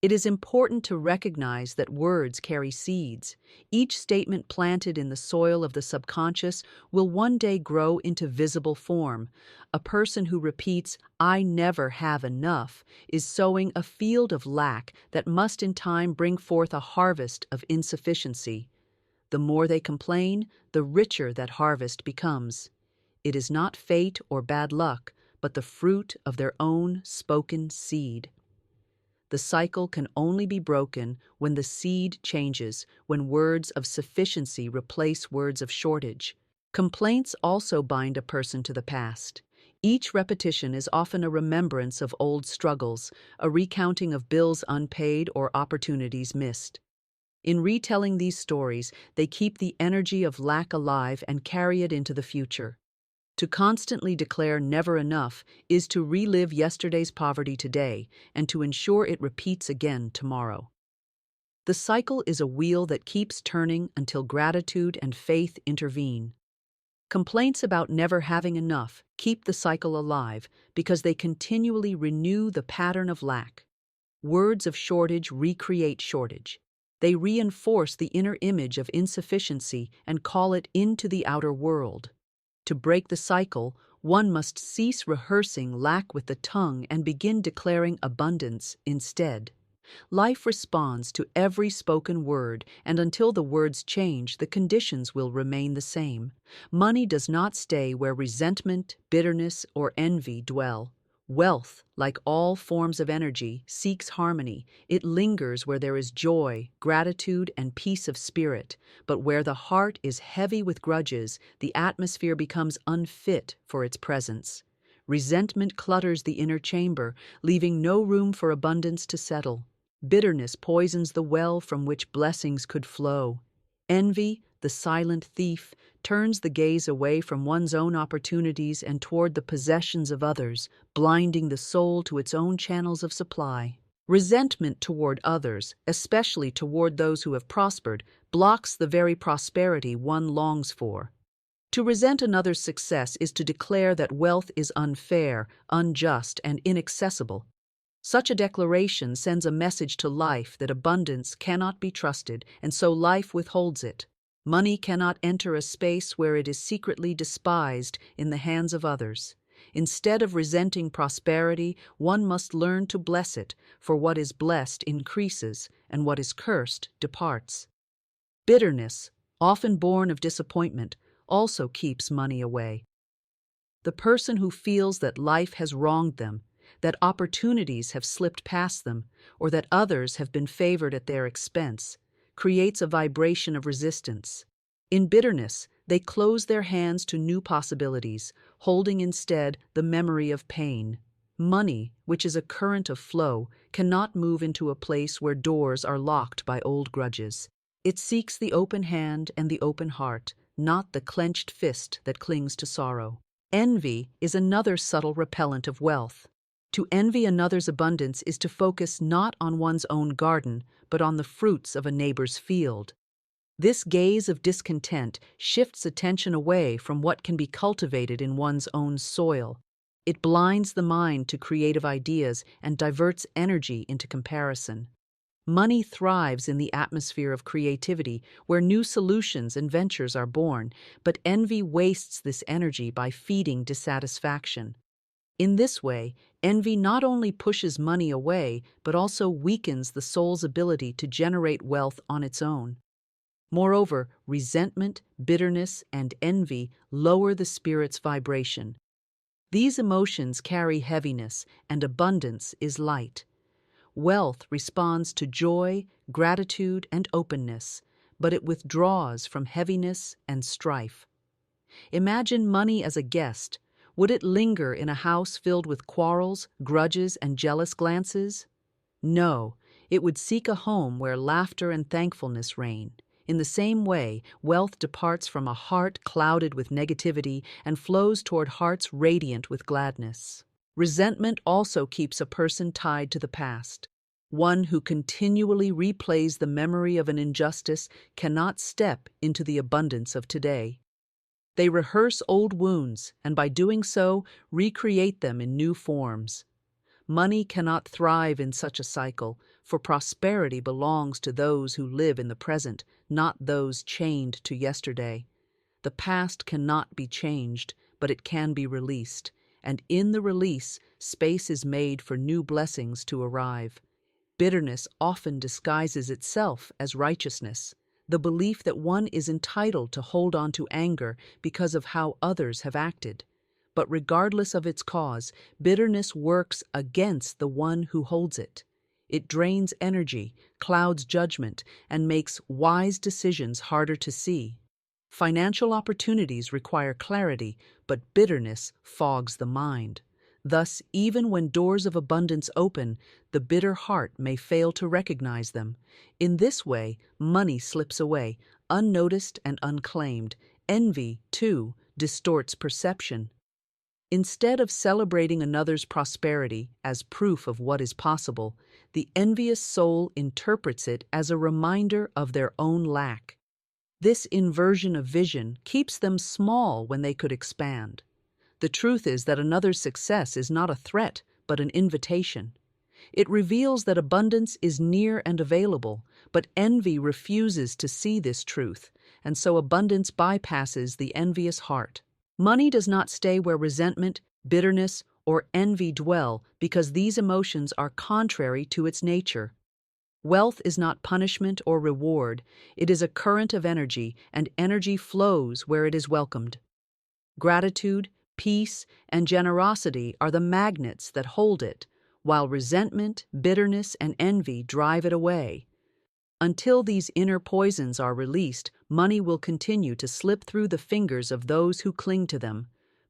It is important to recognize that words carry seeds. Each statement planted in the soil of the subconscious will one day grow into visible form. A person who repeats, "I never have enough," is sowing a field of lack that must in time bring forth a harvest of insufficiency. The more they complain, the richer that harvest becomes. it is not fate or bad luck, but the fruit of their own spoken seed. The cycle can only be broken when the seed changes, when words of sufficiency replace words of shortage. Complaints also bind a person to the past. Each repetition is often a remembrance of old struggles, a recounting of bills unpaid or opportunities missed. In retelling these stories, they keep the energy of lack alive and carry it into the future. To constantly declare never enough is to relive yesterday's poverty today and to ensure it repeats again tomorrow. The cycle is a wheel that keeps turning until gratitude and faith intervene. Complaints about never having enough keep the cycle alive because they continually renew the pattern of lack. Words of shortage recreate shortage. They reinforce the inner image of insufficiency and call it into the outer world. To break the cycle, one must cease rehearsing lack with the tongue and begin declaring abundance instead. Life responds to every spoken word, and until the words change, the conditions will remain the same. Money does not stay where resentment, bitterness, or envy dwell. Wealth, like all forms of energy, seeks harmony. It lingers where there is joy, gratitude, and peace of spirit. But where the heart is heavy with grudges, the atmosphere becomes unfit for its presence. Resentment clutters the inner chamber, leaving no room for abundance to settle. Bitterness poisons the well from which blessings could flow. Envy, the silent thief, turns the gaze away from one's own opportunities and toward the possessions of others, blinding the soul to its own channels of supply. Resentment toward others, especially toward those who have prospered, blocks the very prosperity one longs for. To resent another's success is to declare that wealth is unfair, unjust, and inaccessible. Such a declaration sends a message to life that abundance cannot be trusted, and so life withholds it. Money cannot enter a space where it is secretly despised in the hands of others. Instead of resenting prosperity, one must learn to bless it, for what is blessed increases, and what is cursed departs. Bitterness, often born of disappointment, also keeps money away. The person who feels that life has wronged them, that opportunities have slipped past them, or that others have been favored at their expense, creates a vibration of resistance. In bitterness, they close their hands to new possibilities, holding instead the memory of pain. Money, which is a current of flow, cannot move into a place where doors are locked by old grudges. It seeks the open hand and the open heart, not the clenched fist that clings to sorrow. Envy is another subtle repellent of wealth. To envy another's abundance is to focus not on one's own garden, but on the fruits of a neighbor's field. This gaze of discontent shifts attention away from what can be cultivated in one's own soil. It blinds the mind to creative ideas and diverts energy into comparison. Money thrives in the atmosphere of creativity, where new solutions and ventures are born, but envy wastes this energy by feeding dissatisfaction. In this way, envy not only pushes money away, but also weakens the soul's ability to generate wealth on its own. Moreover, resentment, bitterness, and envy lower the spirit's vibration. These emotions carry heaviness, and abundance is light. Wealth responds to joy, gratitude, and openness, but it withdraws from heaviness and strife. Imagine money as a guest. Would it linger in a house filled with quarrels, grudges, and jealous glances? No, it would seek a home where laughter and thankfulness reign. In the same way, wealth departs from a heart clouded with negativity and flows toward hearts radiant with gladness. Resentment also keeps a person tied to the past. One who continually replays the memory of an injustice cannot step into the abundance of today. They rehearse old wounds, and by doing so, recreate them in new forms. Money cannot thrive in such a cycle, for prosperity belongs to those who live in the present, not those chained to yesterday. The past cannot be changed, but it can be released, and in the release, space is made for new blessings to arrive. Bitterness often disguises itself as righteousness. the belief that one is entitled to hold on to anger because of how others have acted. But regardless of its cause, bitterness works against the one who holds it. It drains energy, clouds judgment, and makes wise decisions harder to see. Financial opportunities require clarity, but bitterness fogs the mind. Thus, even when doors of abundance open, the bitter heart may fail to recognize them. In this way, money slips away, unnoticed and unclaimed. Envy, too, distorts perception. Instead of celebrating another's prosperity as proof of what is possible, the envious soul interprets it as a reminder of their own lack. This inversion of vision keeps them small when they could expand. The truth is that another's success is not a threat, but an invitation. It reveals that abundance is near and available, but envy refuses to see this truth, and so abundance bypasses the envious heart. Money does not stay where resentment, bitterness, or envy dwell because these emotions are contrary to its nature. Wealth is not punishment or reward, it is a current of energy, and energy flows where it is welcomed. Gratitude, peace, and generosity are the magnets that hold it, while resentment, bitterness, and envy drive it away. Until these inner poisons are released, money will continue to slip through the fingers of those who cling to them.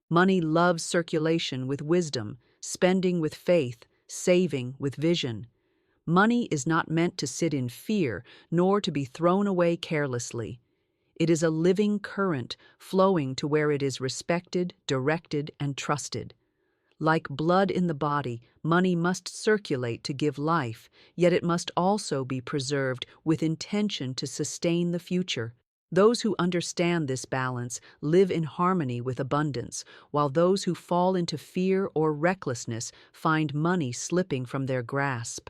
Money loves circulation with wisdom, spending with faith, saving with vision. Money is not meant to sit in fear, nor to be thrown away carelessly. It is a living current, flowing to where it is respected, directed, and trusted. Like blood in the body, money must circulate to give life, yet it must also be preserved with intention to sustain the future. Those who understand this balance live in harmony with abundance, while those who fall into fear or recklessness find money slipping from their grasp.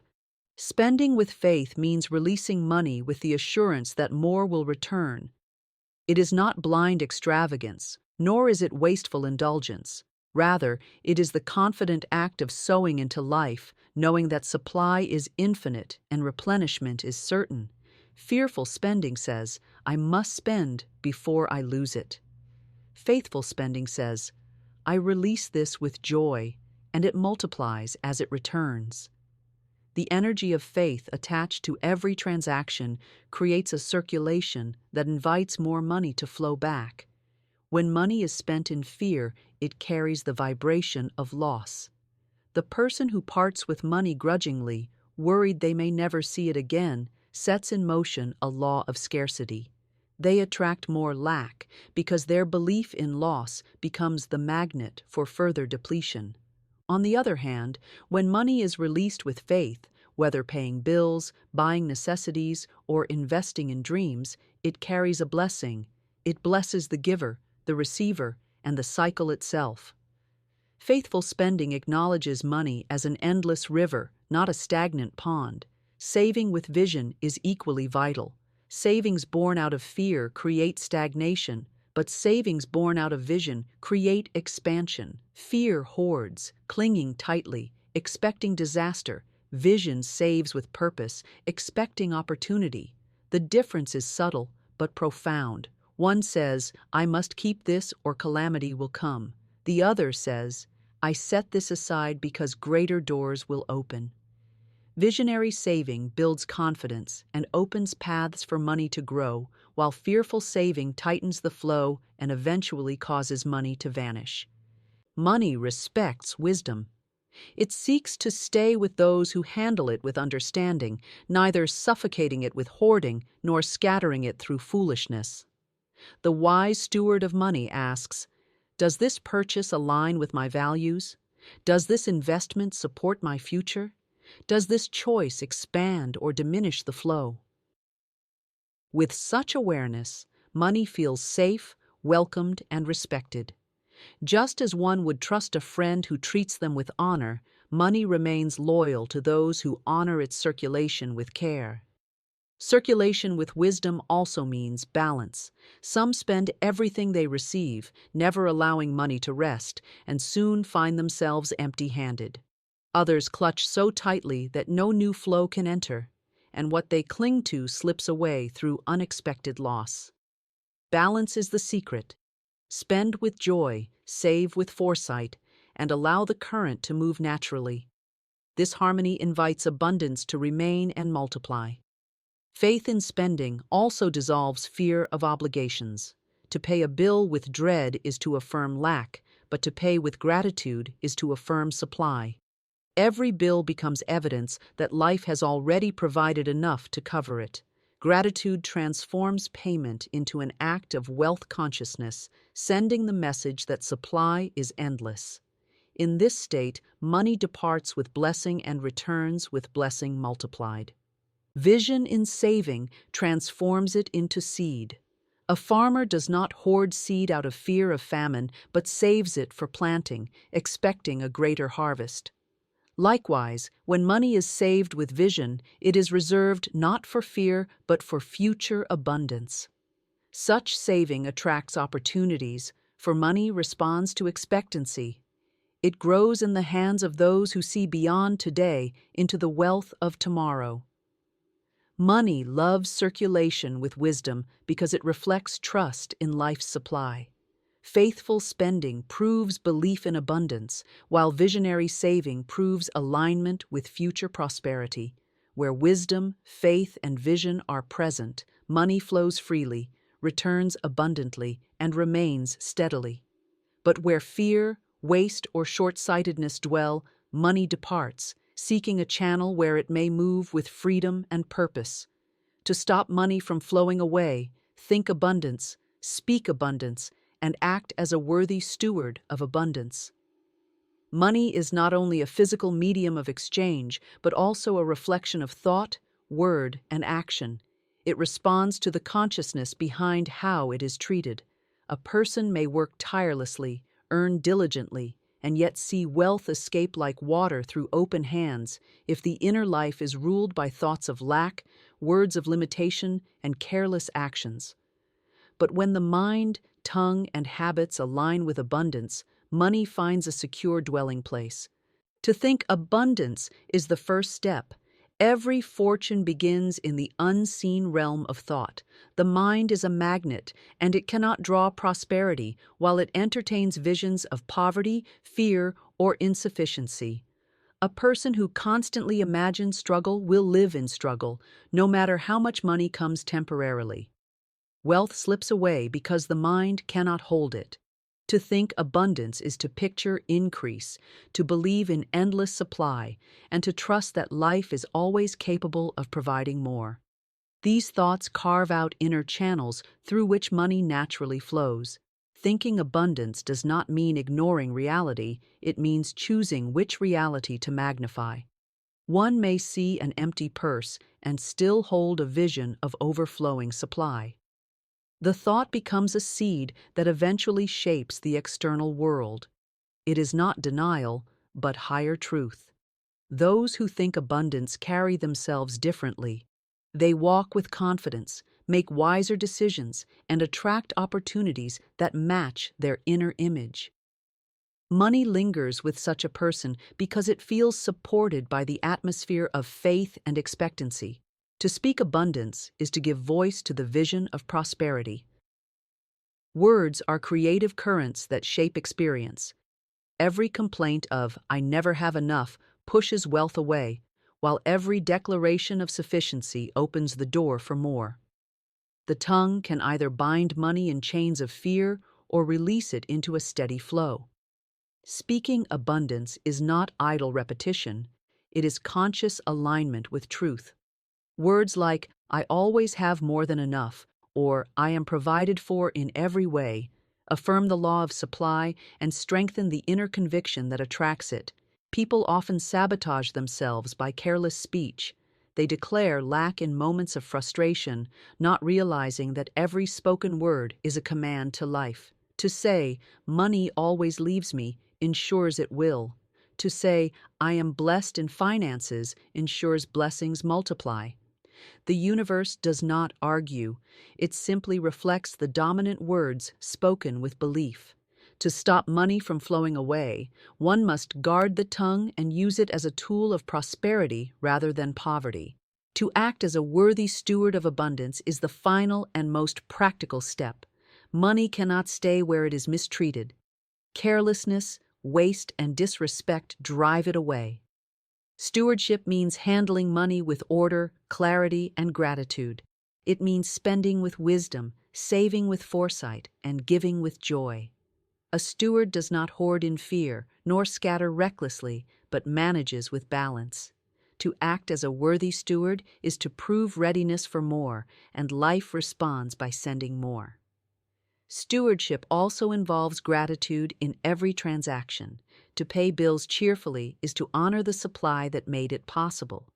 Spending with faith means releasing money with the assurance that more will return. It is not blind extravagance, nor is it wasteful indulgence. Rather, it is the confident act of sowing into life, knowing that supply is infinite and replenishment is certain. Fearful spending says, I must spend before I lose it. Faithful spending says, I release this with joy, and it multiplies as it returns. The energy of faith attached to every transaction creates a circulation that invites more money to flow back. When money is spent in fear, it carries the vibration of loss. The person who parts with money grudgingly, worried they may never see it again, sets in motion a law of scarcity. They attract more lack because their belief in loss becomes the magnet for further depletion. On the other hand, when money is released with faith, whether paying bills, buying necessities, or investing in dreams, it carries a blessing. It blesses the giver, the receiver, and the cycle itself. Faithful spending acknowledges money as an endless river, not a stagnant pond. Saving with vision is equally vital. Savings born out of fear create stagnation, but savings born out of vision create expansion. Fear hoards, clinging tightly, expecting disaster. Vision saves with purpose, expecting opportunity. The difference is subtle, but profound. One says, I must keep this or calamity will come. The other says, I set this aside because greater doors will open. Visionary saving builds confidence and opens paths for money to grow, while fearful saving tightens the flow and eventually causes money to vanish. Money respects wisdom. It seeks to stay with those who handle it with understanding, neither suffocating it with hoarding nor scattering it through foolishness. The wise steward of money asks, does this purchase align with my values? Does this investment support my future? Does this choice expand or diminish the flow? With such awareness, money feels safe, welcomed, and respected. Just as one would trust a friend who treats them with honor, money remains loyal to those who honor its circulation with care. Circulation with wisdom also means balance. Some spend everything they receive, never allowing money to rest, and soon find themselves empty-handed. Others clutch so tightly that no new flow can enter. and what they cling to slips away through unexpected loss. Balance is the secret. Spend with joy, save with foresight, and allow the current to move naturally. This harmony invites abundance to remain and multiply. Faith in spending also dissolves fear of obligations. To pay a bill with dread is to affirm lack, but to pay with gratitude is to affirm supply. Every bill becomes evidence that life has already provided enough to cover it. Gratitude transforms payment into an act of wealth consciousness, sending the message that supply is endless. In this state, money departs with blessing and returns with blessing multiplied. Vision in saving transforms it into seed. A farmer does not hoard seed out of fear of famine, but saves it for planting, expecting a greater harvest. Likewise, when money is saved with vision, it is reserved not for fear, but for future abundance. Such saving attracts opportunities, for money responds to expectancy. It grows in the hands of those who see beyond today into the wealth of tomorrow. Money loves circulation with wisdom because it reflects trust in life's supply. Faithful spending proves belief in abundance, while visionary saving proves alignment with future prosperity. Where wisdom, faith, and vision are present, money flows freely, returns abundantly, and remains steadily. But where fear, waste, or short-sightedness dwell, money departs, seeking a channel where it may move with freedom and purpose. To stop money from flowing away, think abundance, speak abundance, and act as a worthy steward of abundance. Money is not only a physical medium of exchange, but also a reflection of thought, word, and action. It responds to the consciousness behind how it is treated. A person may work tirelessly, earn diligently, and yet see wealth escape like water through open hands if the inner life is ruled by thoughts of lack, words of limitation, and careless actions. But when the mind, tongue, and habits align with abundance, money finds a secure dwelling place. To think abundance is the first step. Every fortune begins in the unseen realm of thought. The mind is a magnet, and it cannot draw prosperity while it entertains visions of poverty, fear, or insufficiency. A person who constantly imagines struggle will live in struggle, no matter how much money comes temporarily. Wealth slips away because the mind cannot hold it. To think abundance is to picture increase, to believe in endless supply, and to trust that life is always capable of providing more. These thoughts carve out inner channels through which money naturally flows. Thinking abundance does not mean ignoring reality, it means choosing which reality to magnify. One may see an empty purse and still hold a vision of overflowing supply. The thought becomes a seed that eventually shapes the external world. It is not denial, but higher truth. Those who think abundance carry themselves differently. They walk with confidence, make wiser decisions, and attract opportunities that match their inner image. Money lingers with such a person because it feels supported by the atmosphere of faith and expectancy. To speak abundance is to give voice to the vision of prosperity. Words are creative currents that shape experience. Every complaint of, "I never have enough," pushes wealth away, while every declaration of sufficiency opens the door for more. The tongue can either bind money in chains of fear or release it into a steady flow. Speaking abundance is not idle repetition, it is conscious alignment with truth. Words like, "I always have more than enough," or "I am provided for in every way," affirm the law of supply and strengthen the inner conviction that attracts it. People often sabotage themselves by careless speech. They declare lack in moments of frustration, not realizing that every spoken word is a command to life. To say, "Money always leaves me," ensures it will. To say, "I am blessed in finances," ensures blessings multiply. The universe does not argue, it simply reflects the dominant words spoken with belief. To stop money from flowing away, one must guard the tongue and use it as a tool of prosperity rather than poverty. To act as a worthy steward of abundance is the final and most practical step. Money cannot stay where it is mistreated. Carelessness, waste, and disrespect drive it away. Stewardship means handling money with order, clarity, and gratitude. It means spending with wisdom, saving with foresight, and giving with joy. A steward does not hoard in fear, nor scatter recklessly, but manages with balance. To act as a worthy steward is to prove readiness for more, and life responds by sending more. Stewardship also involves gratitude in every transaction. To pay bills cheerfully is to honor the supply that made it possible.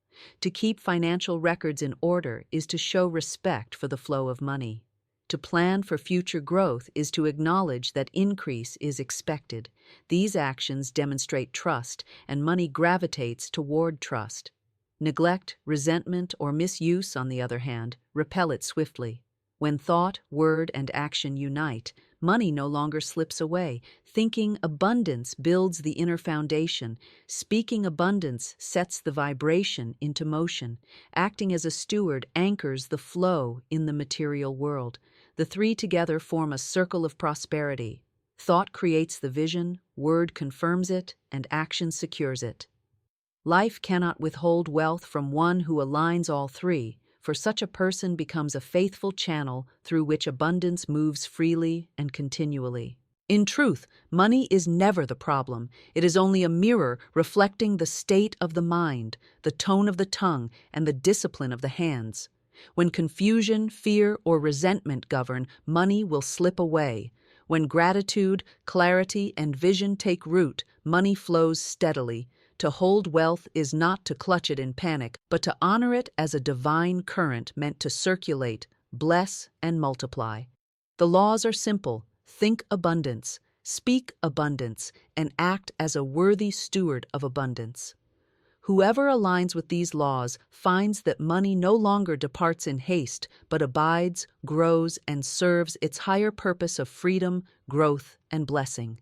To keep financial records in order is to show respect for the flow of money. To plan for future growth is to acknowledge that increase is expected. These actions demonstrate trust, and money gravitates toward trust. Neglect, resentment, or misuse, on the other hand, repel it swiftly. When thought, word, and action unite, money no longer slips away. Thinking abundance builds the inner foundation. Speaking abundance sets the vibration into motion. Acting as a steward anchors the flow in the material world. The three together form a circle of prosperity. Thought creates the vision, word confirms it, and action secures it. Life cannot withhold wealth from one who aligns all three, for such a person becomes a faithful channel through which abundance moves freely and continually. In truth, money is never the problem. It is only a mirror reflecting the state of the mind, the tone of the tongue, and the discipline of the hands. When confusion, fear, or resentment govern, money will slip away. When gratitude, clarity, and vision take root, money flows steadily. To hold wealth is not to clutch it in panic, but to honor it as a divine current meant to circulate, bless, and multiply. The laws are simple. Think abundance, speak abundance, and act as a worthy steward of abundance. Whoever aligns with these laws finds that money no longer departs in haste, but abides, grows, and serves its higher purpose of freedom, growth, and blessing.